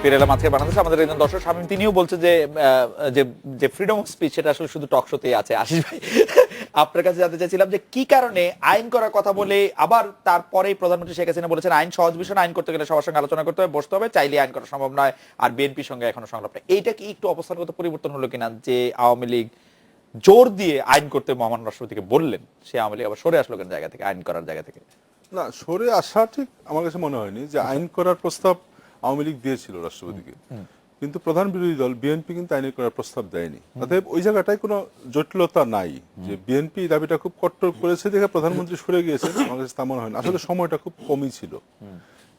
ফিরে এলাম আজকে বাংলাদেশ। আমাদের একজন দর্শক শামীম, তিনিও বলছে যে ফ্রিডম অফ স্পিচ সেটা আসলে শুধু টক শোতেই আছে। আশিস ভাই, আপনার কাছে জানতে চাইছিলাম যে কি কারণে আইন করার কথা বলে আবার তারপরেই প্রধানমন্ত্রী শেখ হাসিনা বলেছেন আইন সহজ বিষয়, আইন করতে গেলে সবার সঙ্গে আলোচনা করতে হবে, বসতে হবে, চাইলে আইন করা সম্ভব নয়, আর বিএনপির সঙ্গে এখনো সংলাপ নেই। এইটা কি একটু অবস্থানগত পরিবর্তন হলো কিনা, যে আওয়ামী লীগ জোর দিয়ে আইন করতে মহামান্য রাষ্ট্রপতিকে বললেন, সে আওয়ামী লীগ আবার সরে আসলো কেন জায়গা থেকে, আইন করার জায়গা থেকে? না, সরে আসা ঠিক আমার কাছে মনে হয়নি। যে আইন করার প্রস্তাব আওয়ামী লীগ দিয়েছিল রাষ্ট্রপতিকে, কিন্তু প্রধান বিরোধী দল বিএনপি কিন্তু আইন করার প্রস্তাব দেয়নি। অতএব ওই জায়গাটায় কোনো জটিলতা নাই যে বিএনপি দাবিটা খুব কট্টর করেছে দেখে প্রধানমন্ত্রী সরে গিয়েছেন, আমার কাছে তা মনে হয় না। আসলে সময়টা খুব কমই ছিল।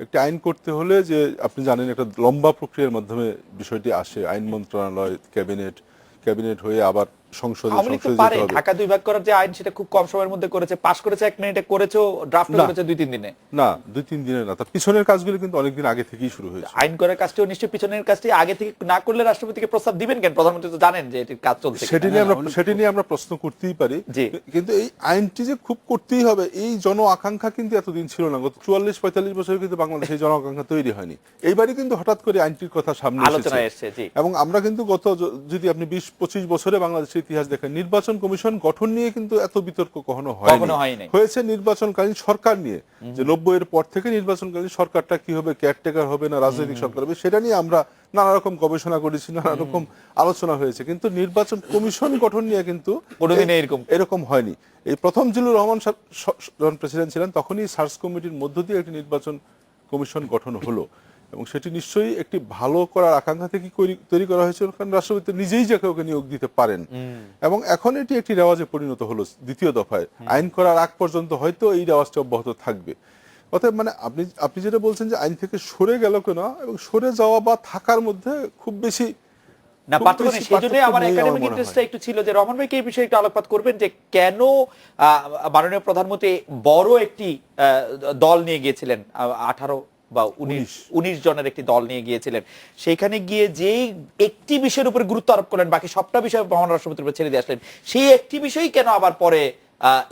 একটি আইন করতে হলে যে আপনি জানেন একটা লম্বা প্রক্রিয়ার মাধ্যমে বিষয়টি আসে, আইন মন্ত্রণালয়, ক্যাবিনেট হয়ে আবার সংসদে পারে। ঢাকা 2 ভাগ করার যে আইন সেটা খুব কম সময়ের মধ্যে করেছে, পাস করেছে 1 মিনিটে, করেছে ড্রাফট করেছে 2-3 দিনে। না, 2-3 দিনে না, তার পিছনের কাজগুলো কিন্তু অনেকদিন আগে থেকেই শুরু হয়েছে। আইন করার কাজটিও নিশ্চয়ই পিছনের কাজটি আগে থেকে না করলে রাষ্ট্রপতিকে প্রস্তাব দিবেন কেন? প্রধানমন্ত্রী তো জানেন যে এটির কাজ চলছে। সেটি নিয়ে আমরা প্রশ্ন করতেই পারি, কিন্তু এই আইনটি যে খুব করতেই হবে এই জন আকাঙ্ক্ষা কিন্তু এতদিন ছিল না। গত 44-45 বছর কিন্তু বাংলাদেশে এই জন আকাঙ্ক্ষা তৈরি হয়নি। এইবারই কিন্তু হঠাৎ করে আইনটির কথা সামনে এসেছে। এবং আমরা কিন্তু গত যদি আপনি 20-25 বছরে বাংলাদেশের ইতিহাস দেখেন, নির্বাচন কমিশন গঠন নিয়ে কিন্তু এত বিতর্ক কখনো কখনো হয়নি। হয়নি। হয়েছে নির্বাচনকালীন সরকার নিয়ে, যে 90 এর পর থেকে নির্বাচনকালীন সরকারটা কি হবে, কেয়ারটেকার হবে না রাজনৈতিক সরকার হবে, সেটা নিয়ে আমরা নানা রকম গবেষণা করেছি, নানা রকম আলোচনা হয়েছে, কিন্তু নির্বাচন কমিশন গঠন নিয়ে কিন্তু কোনোদিন এরকম হয়নি। এই প্রথম জিল্লুর রহমান যখন প্রেসিডেন্ট ছিলেন তখনই সার্চ কমিটির মধ্য দিয়ে একটি নির্বাচন কমিশন গঠন হলো, এবং সেটি নিশ্চয়ই একটি ভালো করার আকাঙ্ক্ষা থেকে তৈরি করা হয়েছিল, কারণ রাষ্ট্রপতি নিজেই যাকে ওকে নিয়োগ দিতে পারেন। এবং এখন এটি একটি রেওয়াজে পরিণত হলো দ্বিতীয় দফায়। আইন করার আগ পর্যন্ত হয়তো এই রেওয়াজটা অব্যাহত থাকবে। অতএব মানে আপনি যেটা বলছেন যে আইন থেকে সরে গেল কেন, এবং সরে যাওয়া বা থাকার মধ্যে খুব বেশি না পার্থক্য নেই। সেজন্য আমার একাডেমিক ইন্টারেস্টটা একটু ছিল যে রহমান ভাই কি এই বিষয়ে একটু আলোকপাত করবেন যে কেন মাননীয় প্রধানমন্ত্রী বড় একটি দল নিয়ে গিয়েছিলেন, 18 বা 19 জনের একটি দল নিয়ে গিয়েছিলেন, সেইখানে গিয়ে যেই একটি বিষয়ের উপর গুরুত্ব আরোপ করলেন, বাকি সবটা বিষয় মহান রাষ্ট্রপতির উপর ছেড়ে দিয়ে আসলেন, সেই একটি বিষয়ই কেন আবার পরে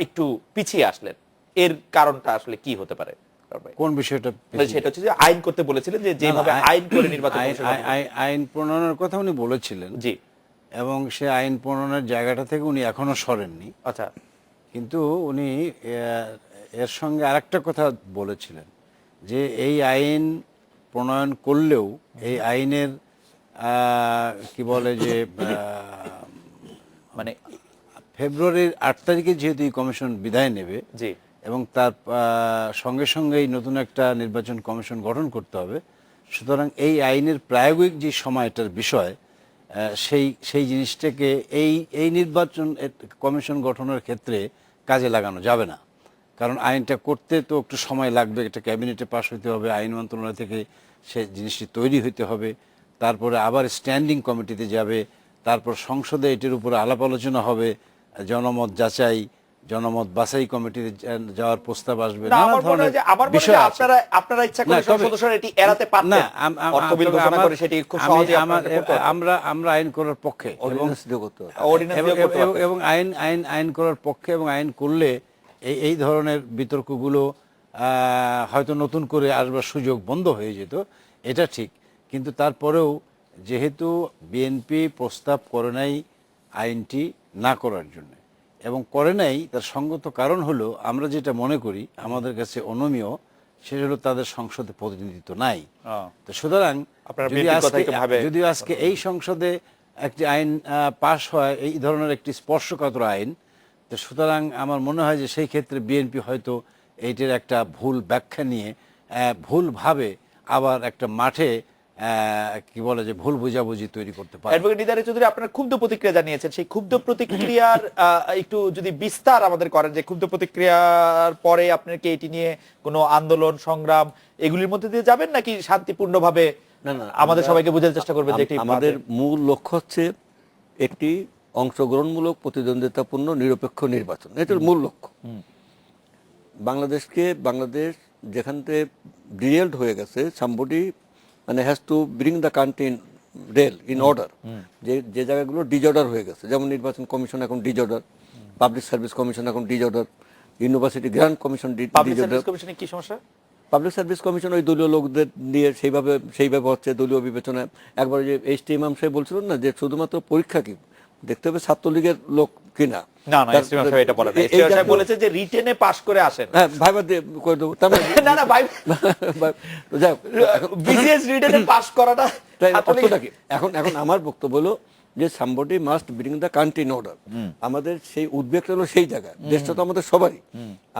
একটু পিছিয়ে আসলেন? এর কারণটা আসলে কি হতে পারে? কোন বিষয়টা? সেটা হচ্ছে যে আইন করতে বলেছিলেন, যে যেভাবে আইন করে নির্বাচন আইন প্রণয়নের কথা উনি বলেছিলেন, জি, এবং সে আইন প্রণয়নের জায়গাটা থেকে উনি এখনো সরেননি। আচ্ছা, কিন্তু উনি এর সঙ্গে আরেকটা কথা বলেছিলেন যে এই আইন প্রণয়ন করলেও এই আইনের কি বলে যে মানে ফেব্রুয়ারির 8 তারিখে যেহেতু এই কমিশন বিদায় নেবে, জি, এবং তার সঙ্গে সঙ্গেই নতুন একটা নির্বাচন কমিশন গঠন করতে হবে, সুতরাং এই আইনের প্রায়োগিক যে সময়টার বিষয়, সেই জিনিসটাকে এই নির্বাচন কমিশন গঠনের ক্ষেত্রে কাজে লাগানো যাবে না। কারণ আইনটা করতে তো একটু সময় লাগবে, একটা ক্যাবিনেটে পাশ হইতে হবে, আইন মন্ত্রণালয় থেকে সে জিনিসটি তৈরি হইতে হবে, তারপরে আবার স্ট্যান্ডিং কমিটিতে যাবে, তারপর সংসদে এটির উপরে আলাপ আলোচনা হবে, জনমত যাচাই, জনমত বাছাই কমিটিতে যাওয়ার প্রস্তাব আসবে, নানা ধরনের বিষয় আছে। আপনারা ইচ্ছা করে সদস্যরা এটি এড়াতে পারতেন, অর্থ বিল ঘোষণা করে সেটি খুব সহজেই আমরা আইন করার পক্ষে, এবং আইন করার পক্ষে, এবং আইন করলে এই ধরনের বিতর্কগুলো হয়তো নতুন করে আসবার সুযোগ বন্ধ হয়ে যেত, এটা ঠিক। কিন্তু তারপরেও যেহেতু বিএনপি প্রস্তাব করে নাই আইনটি না করার জন্য, এবং করে নাই তার সঙ্গত কারণ হলো আমরা যেটা মনে করি আমাদের কাছে অনমীয়, সেটা হলো তাদের সংসদে প্রতিনিধিত্ব নাই। তো সুতরাং যদি আজকে এই সংসদে একটি আইন পাশ হয়, এই ধরনের একটি স্পর্শকাতর আইন, তো সুতরাং আমার মনে হয় যে সেই ক্ষেত্রে বিএনপি হয়তো এইটার একটা ভুল ব্যাখ্যা নিয়ে ভুলভাবে আবার একটা মাঠে কি বলে যে ভুল বুঝাবুঝি তৈরি করতে পারে। অ্যাডভোকেট নিদারে চৌধুরী, আপনারা ক্ষুব্ধ প্রতিক্রিয়া জানিয়েছেন, সেই ক্ষুব্ধ প্রতিক্রিয়ার একটু যদি বিস্তার আমাদের করেন, যে ক্ষুব্ধ প্রতিক্রিয়ার পরে আপনার কি এটি নিয়ে কোনো আন্দোলন সংগ্রাম এগুলির মধ্যে দিয়ে যাবেন, নাকি শান্তিপূর্ণভাবে আমাদের সবাইকে বোঝার চেষ্টা করবেন যে আমাদের মূল লক্ষ্য হচ্ছে একটি অংশগ্রহণমূলক, প্রতিদ্বন্দ্বিতাপূর্ণ, নিরপেক্ষ নির্বাচন, এটার মূল লক্ষ্য। বাংলাদেশ যেখান থেকে ডিরেলড হয়ে গেছে, সামবডি মানে has to bring the country in order. যে জায়গাগুলো ডিজঅর্ডার হয়ে গেছে, যেমন নির্বাচন কমিশন এখন ডিজঅর্ডার, পাবলিক সার্ভিস কমিশন এখন disorder, university grant commission disorder. কি সমস্যা? পাবলিক সার্ভিস কমিশন ওই দলীয় লোকদের দিয়ে সেইভাবে হচ্ছে দলীয় বিবেচনায়। একবার যে এইচ.টি. ইমাম সাহেব বলছিলেন না যে শুধুমাত্র পরীক্ষা কি দেখতে হবে ছাত্রলীগের লোক কিনা, বলেছে যে রিটেনে পাস করে আসেন, হ্যাঁ ভাইবা দিয়ে করে দেবো। না না ভাই, বিসিএস রিটেনে পাস করাটা কি? এখন আমার বক্তব্য হলো যে somebody must bring the country in order. আমাদের সেই উদ্বেগটা হলো সেই জায়গায়, দেশটা তো আমাদের সবারই,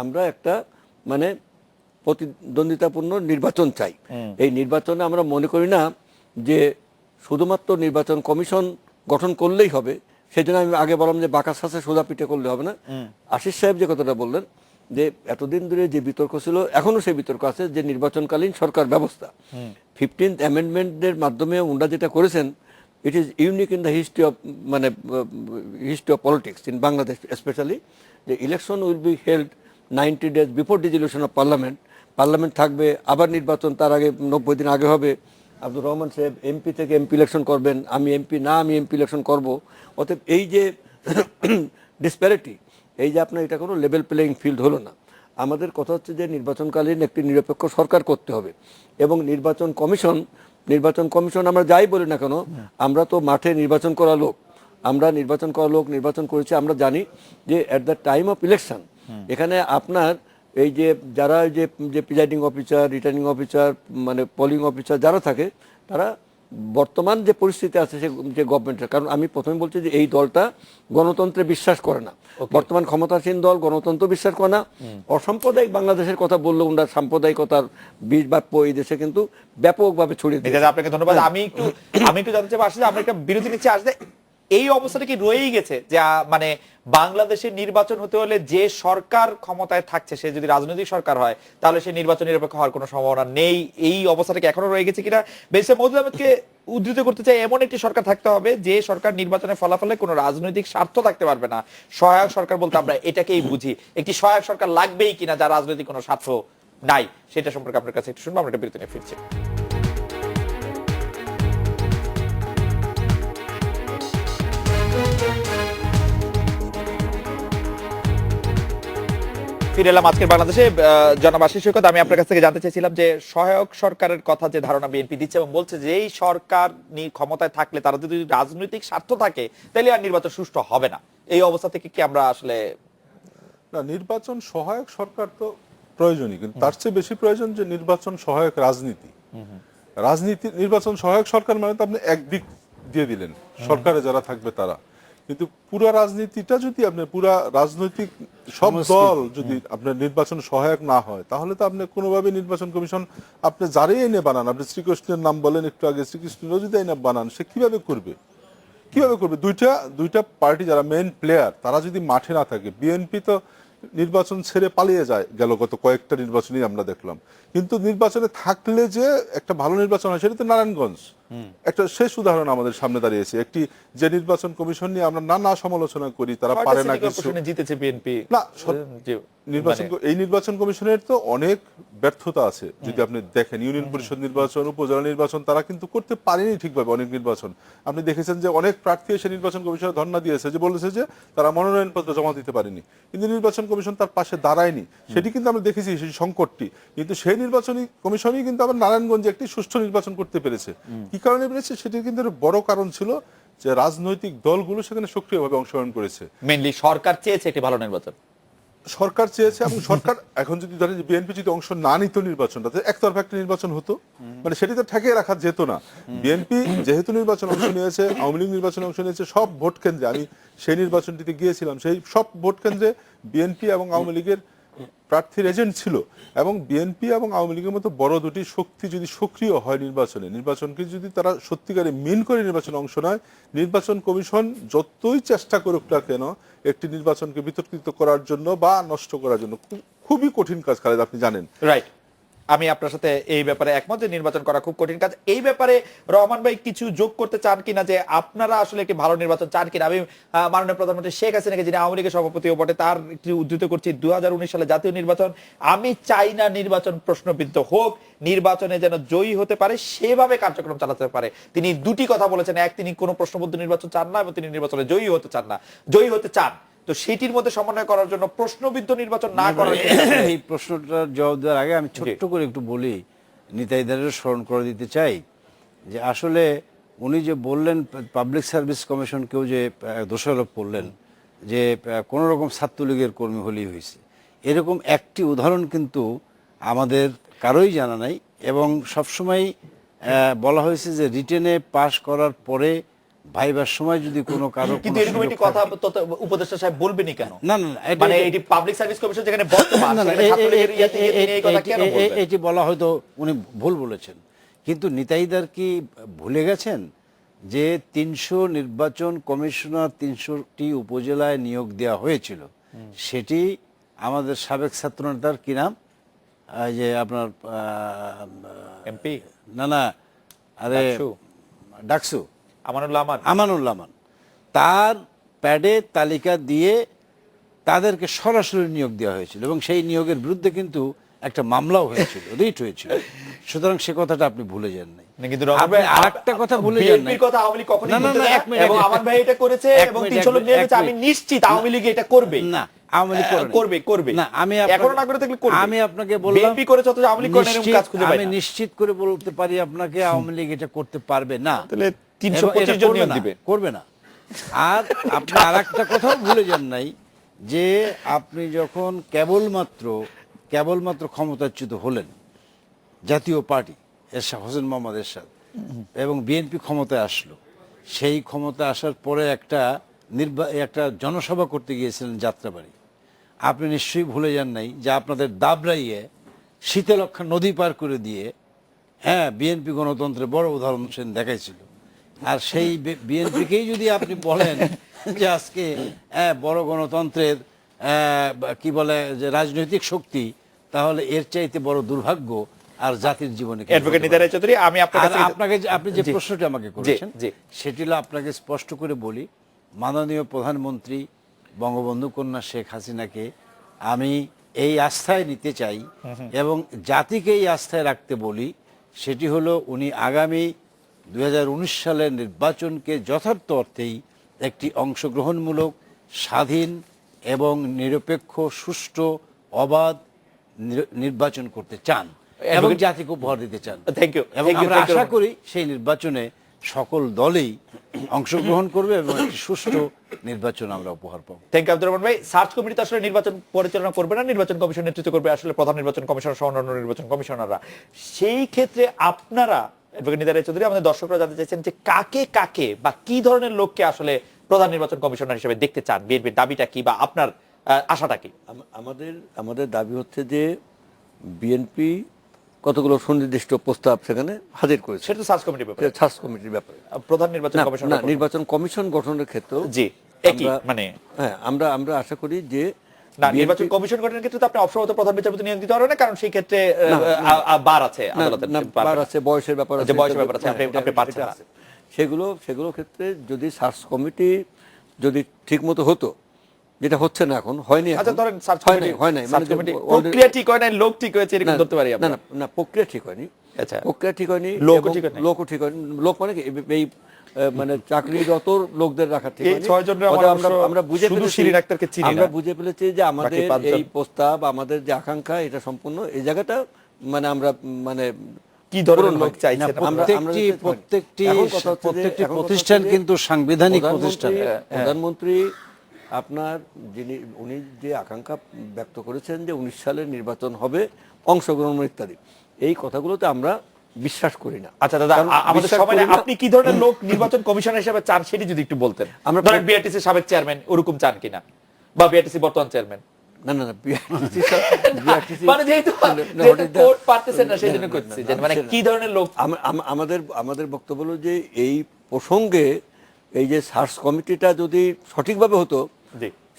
আমরা একটা মানে প্রতিদ্বন্দ্বিতাপূর্ণ নির্বাচন চাই। এই নির্বাচনে আমরা মনে করি না যে শুধুমাত্র নির্বাচন কমিশন গঠন করলেই হবে। সেই জন্য আমি আগে বললাম যে বাঁকা ছাঁচে সোজা পিঠে করলে হবে না। আশিস সাহেব যে কথাটা বললেন যে এতদিন ধরে যে বিতর্ক ছিল, এখনো সেই বিতর্ক আছে যে নির্বাচনকালীন সরকার ব্যবস্থা 15th অ্যামেন্ডমেন্টের মাধ্যমে উনারা যেটা করেছেন, it is unique in the history of politics in Bangladesh specially, যে election will be held 90 days before dissolution of parliament থাকবে, আবার নির্বাচন তার আগে 90 দিন আগে হবে। আব্দুর রহমান সাহেব এমপি থেকে এমপি ইলেকশন করবেন, আমি এমপি ইলেকশন করব। অতএব এই যে ডিসপ্যারিটি, এই যে আপনার এটা কোনো লেভেল প্লেয়িং ফিল্ড হলো না। আমাদের কথা হচ্ছে যে নির্বাচনকালীন একটি নিরপেক্ষ সরকার করতে হবে, এবং নির্বাচন কমিশন আমরা যাই বলি না কেন, আমরা তো মাঠে নির্বাচন করা লোক, আমরা নির্বাচন করা লোক নির্বাচন করেছি, আমরা জানি যে at the time of election এখানে আপনার এই যে যারা যে প্রিজাইডিং অফিসার, রিটার্নিং অফিসার, মানে পোলিং অফিসার যারা থাকে, তারা বর্তমান যে পরিস্থিতি আছে সে যে গভর্নমেন্টের, কারণ আমি প্রথমে বলছি যে এই দলটা গণতন্ত্রে বিশ্বাস করে না, বর্তমান ক্ষমতাসীন দল গণতন্ত্র বিশ্বাস করে না। অসাম্প্রদায়িক বাংলাদেশের কথা বললো, ওনার সাম্প্রদায়িকতার বীজ বাক্য এই দেশে কিন্তু ব্যাপকভাবে ছড়িয়ে দিয়েছে। আপনাকে ধন্যবাদ। আমি একটু জানতে চাই, আসলে আমরা একটা বিরতি নিচ্ছি, আসলে এই অবস্থাটা কি রয়েই গেছে যে মানে বাংলাদেশের নির্বাচন হতে হলে যে সরকার ক্ষমতায় থাকছে সে যদি রাজনৈতিক সরকার হয় তাহলে সে নির্বাচন নিরপেক্ষ হওয়ার কোনো সম্ভাবনা নেই, এই অবস্থাটা কি এখনো রয়ে গেছে কিনা? বেশি মওদুদ আহমেদকে উদ্ধৃত করতে চাই, এমন একটি সরকার থাকতে হবে যে সরকার নির্বাচনের ফলাফলে কোনো রাজনৈতিক স্বার্থ থাকতে পারবে না। সহায়ক সরকার বলতে আমরা এটাকেই বুঝি। একটি সহায়ক সরকার লাগবেই কিনা যার রাজনৈতিক কোনো স্বার্থ নাই, সেটা সম্পর্কে আপনার কাছে একটু শুনবো। আমরা একটা বিরতি নিয়ে ফিরছি। ফিরে এলাম আজকের বাংলাদেশে। জনাব আশিস সৈকত, আমি আপনার কাছ থেকে জানতে চাইছিলাম যে সহায়ক সরকারের কথা যে ধারণা বিএনপি দিচ্ছে এবং বলছে যে এই সরকার ক্ষমতায় থাকলে তারা যদি রাজনৈতিক স্বার্থ থাকে তাহলে আর নির্বাচন সুষ্ঠু হবে না, এই অবস্থা থেকে কি আমরা আসলে? না, নির্বাচন সহায়ক সরকার তো প্রয়োজনই, কিন্তু তার চেয়ে বেশি প্রয়োজন যে নির্বাচন সহায়ক রাজনীতি। নির্বাচন সহায়ক সরকার মানে তো আপনি একদিক দিয়ে দিলেন, সরকারে যারা থাকবে তারা, কিন্তু পুরা রাজনীতিটা যদি আপনার পুরা রাজনৈতিক সব দল যদি আপনার নির্বাচন সহায়ক না হয় তাহলে তো আপনি কোনোভাবে নির্বাচন কমিশন আপনি যারাই এনে বানান, আপনি শ্রীকৃষ্ণের নাম বলেন একটু আগে, শ্রীকৃষ্ণেরও যদি এনে বানান সে কিভাবে করবে? দুইটা পার্টি যারা মেইন প্লেয়ার তারা যদি মাঠে না থাকে, বিএনপি তো নির্বাচন ছেড়ে পালিয়ে যায় গেল গত কয়েকটা নির্বাচনই আমরা দেখলাম, কিন্তু নির্বাচনে থাকলে যে একটা ভালো নির্বাচন হয় সেটা তো নারায়ণগঞ্জ একটা শেষ উদাহরণ আমাদের সামনে দাঁড়িয়েছে। একটি যে নির্বাচন কমিশন নিয়ে আমরা নানা সমালোচনা করি, তারা পারে না কিছু, জিতেছে বিএনপি না এই নির্বাচন কমিশনের তো অনেক ব্যর্থতা আছে। যদি আপনি দেখেন ইউনিয়ন পরিষদ নির্বাচন, উপজেলা নির্বাচন তারা কিন্তু করতে পারেনি ঠিকভাবে। অনেক নির্বাচন আপনি দেখেছেন যে অনেক প্রার্থী এসে নির্বাচন কমিশনে ধর্ণা দিয়েছে, যে বলেছে যে তারা মনোনয়নপত্র জমা দিতে পারেনি, কিন্তু নির্বাচন কমিশন তার পাশে দাঁড়ায়নি। সেটি কিন্তু আমরা দেখেছি সেই সংকটটি, কিন্তু সেই নির্বাচনী কমিশনই কিন্তু আবার নারায়ণগঞ্জে একটি সুষ্ঠু নির্বাচন করতে পেরেছে। কি কারণে পেরেছে? সেটির কিন্তু বড় কারণ ছিল যে রাজনৈতিক দলগুলো সেখানে সক্রিয়ভাবে অংশগ্রহণ করেছে। মেইনলি সরকার চেয়েছে একটি ভালো নির্বাচন, সরকার চেয়েছে, এবং সরকার এখন যদি ধরেন বিএনপি যদি অংশ না নিত নির্বাচনটাতে, একতরফা একটা নির্বাচন হতো, মানে সেটি তো ঠেকিয়ে রাখা যেত না। বিএনপি যেহেতু নির্বাচন অংশ নিয়েছে, আওয়ামী লীগ নির্বাচনে অংশ নিয়েছে, সব ভোট কেন্দ্রে আমি সেই নির্বাচনটিতে গিয়েছিলাম, সেই সব ভোট কেন্দ্রে বিএনপি এবং আওয়ামী লীগের প্রার্থীর এজেন্ট ছিল। এবং বিএনপি এবং আওয়ামী লীগের মতো বড় দুটি শক্তি যদি সক্রিয় হয় নির্বাচনকে যদি তারা সত্যিকারে মিন করে নির্বাচনে অংশ নেয়, নির্বাচন কমিশন যতই চেষ্টা করুক না কেন একটি নির্বাচনকে বিতর্কিত করার জন্য বা নষ্ট করার জন্য খুবই কঠিন কাজ, খালেদ আপনি জানেন। রাইট, আমি আপনার সাথে এই ব্যাপারে একমত যে নির্বাচন করা খুব কঠিন কাজ। এই ব্যাপারে রহমান ভাই কিছু যোগ করতে চান কিনা, যে আপনারা আসলে একটি ভালো নির্বাচন চান কিনা? আমি মাননীয় প্রধানমন্ত্রী শেখ হাসিনাকে, যিনি আওয়ামী লীগের সভাপতিও বটে, তার একটি উদ্ধৃত করছি, 2019 সালে জাতীয় নির্বাচন, আমি চাই না নির্বাচন প্রশ্নবিদ্ধ হোক, নির্বাচনে যেন জয়ী হতে পারে সেভাবে কার্যক্রম চালাতে পারে। তিনি দুটি কথা বলেছেন, এক, তিনি কোনো প্রশ্নবদ্ধ নির্বাচন চান না এবং তিনি নির্বাচনে জয়ী হতে চান না, জয়ী হতে চান। তো সেটির মধ্যে সমন্বয় করার জন্য প্রশ্নবিদ্ধ নির্বাচন না করার, এই প্রশ্নটার জবাব দেওয়ার আগে আমি ছোট্ট করে একটু বলি, নিতাইদারের স্মরণ করে দিতে চাই যে আসলে উনি যে বললেন পাবলিক সার্ভিস কমিশনকেও যে দোষারোপ করলেন যে কোনো রকম ছাত্রলীগের কর্মী হলেই হয়েছে, এরকম একটি উদাহরণ কিন্তু আমাদের কারোই জানা নাই। এবং সবসময় বলা হয়েছে যে রিটেনে পাশ করার পরে ভাইবার সময় যদি কোনো কারো, কিন্তু এরকম একটি কথা উপদেষ্টা সাহেব বলবেনই কেন? না না, মানে এটি পাবলিক সার্ভিস কমিশন যেখানে বর্তমান, এটি বলা হয়তো উনি ভুল বলেছেন, কিন্তু নিতাইদার কি ভুলে গেছেন যে 300 নির্বাচন কমিশনার 300টি উপজেলায় নিয়োগ দেওয়া হয়েছিল? সেটি আমাদের সাবেক ছাত্রনেতার কি নাম, যে আপনার এমপি, না আরে ডাকসু আমানুল্লাহ আমান, তার প্যাডে তালিকা দিয়ে তাদেরকে সরাসরি নিয়োগ দেওয়া হয়েছিল এবং সেই নিয়োগের বিরুদ্ধে কিন্তু একটা মামলাও হয়েছিল, রিট হয়েছিল। সুতরাং সে কথাটা আপনি ভুলে যান নাই। কিন্তু আরেকটা কথা ভুলে যান নাই, কথা আওয়ামী লীগ কখনোই বলতে না, এবং আমার ভাই এটা করেছে এবং 300 লোক নিয়েছে, আমি নিশ্চিত আওয়ামী লীগ এটা করবে না, আওয়ামী লীগ করবে না, আমি এখনো না করে থাকলে করবে। আমি আপনাকে বললাম বিএনপি করেছে অথচ আওয়ামী লীগ করে এরকম কাজ খুঁজে পাই না। আমি নিশ্চিত করে বলতে পারি আপনাকে আওয়ামী লীগ এটা করতে পারবে না। তাহলে 325 জন নিয়োগ দিবে, করবে না। আর আপনি আর একটা কথাও ভুলে যান নাই যে আপনি যখন কেবলমাত্র ক্ষমতাচ্যুত হলেন জাতীয় পার্টি এরশাদ হোসেন মোহাম্মদ এরশাদ এবং বিএনপি ক্ষমতায় আসলো, সেই ক্ষমতা আসার পরে একটা জনসভা করতে গিয়েছিলেন যাত্রাবাড়ি। আপনি নিশ্চয়ই ভুলে যান নাই যে আপনাদের দাবরাইয়ে শীতলক্ষা নদী পার করে দিয়ে বিএনপি গণতন্ত্রের বড় উদাহরণ সেন দেখাইছিল। আর সেই বিএনপিকেই যদি আপনি বলেন যে আজকে বড় গণতন্ত্রের কি বলে যে রাজনৈতিক শক্তি, তাহলে এর চাইতে বড় দুর্ভাগ্য আর জাতির জীবনে অ্যাডভোকেট নিতাই রায় চৌধুরী, আমি আপনি যে প্রশ্নটা আমাকে করেছেন সেটি হলো, আপনাকে স্পষ্ট করে বলি, মাননীয় প্রধানমন্ত্রী বঙ্গবন্ধু কন্যা শেখ হাসিনাকে আমি এই আস্থায় নিতে চাই এবং জাতিকে এই আস্থায় রাখতে বলি। সেটি হলো উনি আগামী 2019 সালের নির্বাচনকে যথার্থ অর্থেই একটি অংশগ্রহণমূলক, স্বাধীন এবং নিরপেক্ষ, সুষ্ঠু, অবাধ নির্বাচন করতে চান এবং জাতিকে উপহার দিতে চান। Thank you. এবং আমরা আশা করি সেই নির্বাচনে সকল দলেই অংশগ্রহণ করবে এবং একটি সুষ্ঠু নির্বাচন আমরা উপহার পাবো। থ্যাংক ইউ আব্দুর রহমান ভাই। সার্চ কমিটি তো আসলে নির্বাচন পরিচালনা করবে না, নির্বাচন কমিশন নেতৃত্ব করবে আসলে প্রধান নির্বাচন কমিশনার সহ অন্যান্য নির্বাচন কমিশনাররা। সেই ক্ষেত্রে আপনারা অ্যাডভোকেট নিতাই রায় চৌধুরী, আমাদের দর্শকরা জানতে চাইছেন যে কাকে বা কি ধরনের লোককে আসলে প্রধান নির্বাচন কমিশনার হিসেবে দেখতে চান, বিএনপির দাবিটা কি বা আপনার আশাটা কি? আমাদের দাবি হচ্ছে যে বিএনপি কতগুলো সুনির্দিষ্ট প্রস্তাব সেখানে হাজির করেছে, সেটা সার্চ কমিটির ব্যাপারে, সার্চ কমিটির ব্যাপারে। প্রধান নির্বাচন কমিশন না, নির্বাচন কমিশন গঠনের ক্ষেত্রে জি একই, মানে হ্যাঁ আমরা আশা করি যে না, নির্বাচন কমিশন গঠনের ক্ষেত্রে তো আপনি অবসরত প্রধান বিচারপতি নিয়োগ দিতে পারবেন না, কারণ সেই ক্ষেত্রে বার আছে, আদালতের বার আছে, বয়সের ব্যাপার আছে, বয়সের ব্যাপার আছে, আপনি পারছেন না। সেগুলো ক্ষেত্রে যদি সার্চ কমিটি যদি ঠিকমতো হতো, যেটা হচ্ছে না, এখন হয়নি। আচ্ছা ধরেন সার্চ কমিটি হয় নাই, সার্চ কমিটি প্রক্রিয়া ঠিক হয় নাই, লোক ঠিক হয়েছে এরকম ধরতে পারি আমরা? না, প্রক্রিয়া ঠিক হয়নি। আচ্ছা, প্রক্রিয়া ঠিক হয়নি, লোকও ঠিক হয়নি। লোকও ঠিক হয়নি। লোক মানে কি, এই মানে চাকরিরত লোকদের রাখা ঠিক হয়নি। আমরা বুঝে ফেলেছি যে আমাদের এই প্রস্তাব, আমাদের যে আকাঙ্ক্ষা, এটা সম্পূর্ণ এই জায়গাটা মানে আমরা মানে কি ধরনের লোক চাইছেন? প্রত্যেকটি প্রতিষ্ঠান কিন্তু সাংবিধানিক প্রতিষ্ঠান। প্রধানমন্ত্রী আপনার উনি যে আকাঙ্ক্ষা ব্যক্ত করেছেন যে 19 সালের নির্বাচন হবে, অংশগ্রহণ ইত্যাদি, এই কথাগুলোতে আমরা বিশ্বাস করি না। আচ্ছা দাদা, আমাদের সবাই আপনি কি ধরনের লোক নির্বাচন কমিশনার হিসেবে চান সেটি যদি একটু বলতেন। আমরা ধরেন বিআরটিসি সাবেক চেয়ারম্যান ওরকম চান কিনা, বা বিআরটিসি বর্তমান চেয়ারম্যান? না, মানে যেহেতু কোর্ট পারতেছেন না, সেই জন্য করছি যে মানে কি ধরনের লোক। আমাদের বক্তব্য হলো যে এই প্রসঙ্গে এই যে সার্চ কমিটিটা যদি সঠিকভাবে হতো,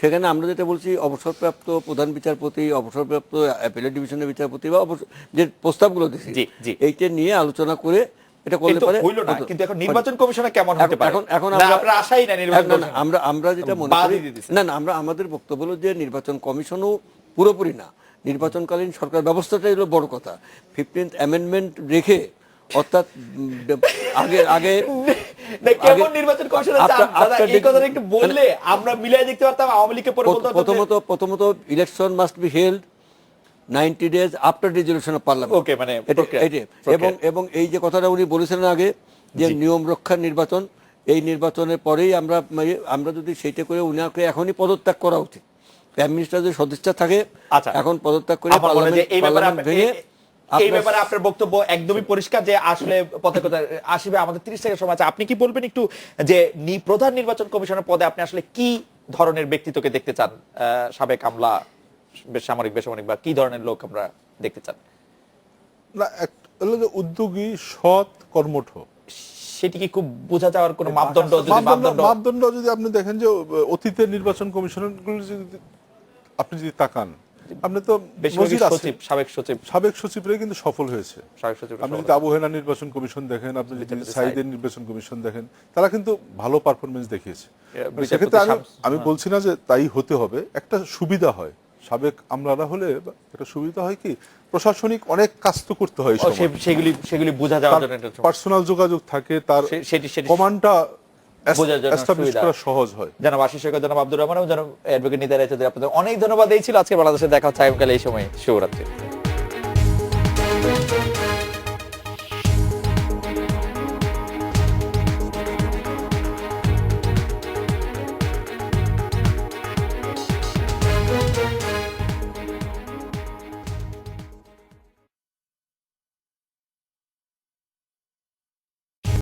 সেখানে আমরা যেটা বলছি, অবসরপ্রাপ্ত প্রধান বিচারপতি, অবসরপ্রাপ্ত অ্যাপিলেট ডিভিশনের বিচারপতি বা যে প্রস্তাবগুলো দিচ্ছি, এইটা নিয়ে আলোচনা করে এটা করলে পারে। কিন্তু এখন নির্বাচন কমিশনে কেমন হতে পারে? এখন আমরা আশাই না নির্বাচন, আমরা যেটা মনে করি, না, আমাদের বক্তব্য হলো যে নির্বাচন কমিশনও পুরোপুরি না, নির্বাচনকালীন সরকার ব্যবস্থাটাই হলো বড় কথা। 15th অ্যামেন্ডমেন্ট রেখে, অর্থাৎ আগে কেমন নির্বাচন কমিশনের চান দাদা, এই কথাটা একটু বললে আমরা মিলাই দেখতে পারতাম। আওয়ামী লীগকে পরে বলতে হতো প্রথমত election must be held 90 days after resolution of parliament. Okay, মানে এবং এই যে কথাটা উনি বলেছিলেন আগে, যে নিয়ম রক্ষার নির্বাচন, এই নির্বাচনের পরেই আমরা যদি সেইটা করে, উনাকে এখনই পদত্যাগ করা উচিত। প্রাইম মিনিস্টার যদি সদিচ্ছা থাকে, এখন পদত্যাগ করে পার্লামেন্ট ভেঙে। এই ব্যাপারে আপনার বক্তব্য একদমই পরিষ্কার যে আসলে পথে কোথায় আসবে। আমাদের 30 সেকেন্ড সময় আছে, আপনি কি বলবেন একটু যে প্রধান নির্বাচন কমিশনের পদে আপনি আসলে কি ধরনের ব্যক্তিত্বকে দেখতে চান? সাবেক আমলা, সামরিক, বেসামরিক, বা কি ধরনের লোক আমরা দেখতে চান? না, উদ্যোগী, সৎ, কর্মঠ, সেটি কি খুব বোঝা যাওয়ার কোনো মাপদণ্ড? মাপদণ্ড যদি আপনি দেখেন যে অতীতের নির্বাচন কমিশনারগুলো যদি আপনি যদি তাকান, আপনি তো সাবেক সচিবরাই কিন্তু সফল হয়েছে। আপনি যদি আবু হেনা নির্বাচন কমিশন দেখেন, আপনি যদি সাইদের নির্বাচন কমিশন দেখেন, তারা কিন্তু ভালো পারফরমেন্স দেখিয়েছে। সেক্ষেত্রে আমি বলছি না যে তাই হতে হবে, একটা সুবিধা হয়। সাবেক আমলারা হলে একটা সুবিধা হয় কি, প্রশাসনিক অনেক কাজ তো করতে হয়, সেগুলি বোঝা যাওয়ার জন্য পার্সোনাল যোগাযোগ থাকে, তার কমান্ডটা সহজ হয়। জনাব আশিস সৈকত, জনাব আব্দুর রহমান এবং জনাব অ্যাডভোকেট নিতাই রায় চৌধুরী, আপনাদের অনেক ধন্যবাদ। এই ছিল আজকে বাংলাদেশে দেখা হচ্ছে আগামীকাল এই সময়। শুভরাত্রি।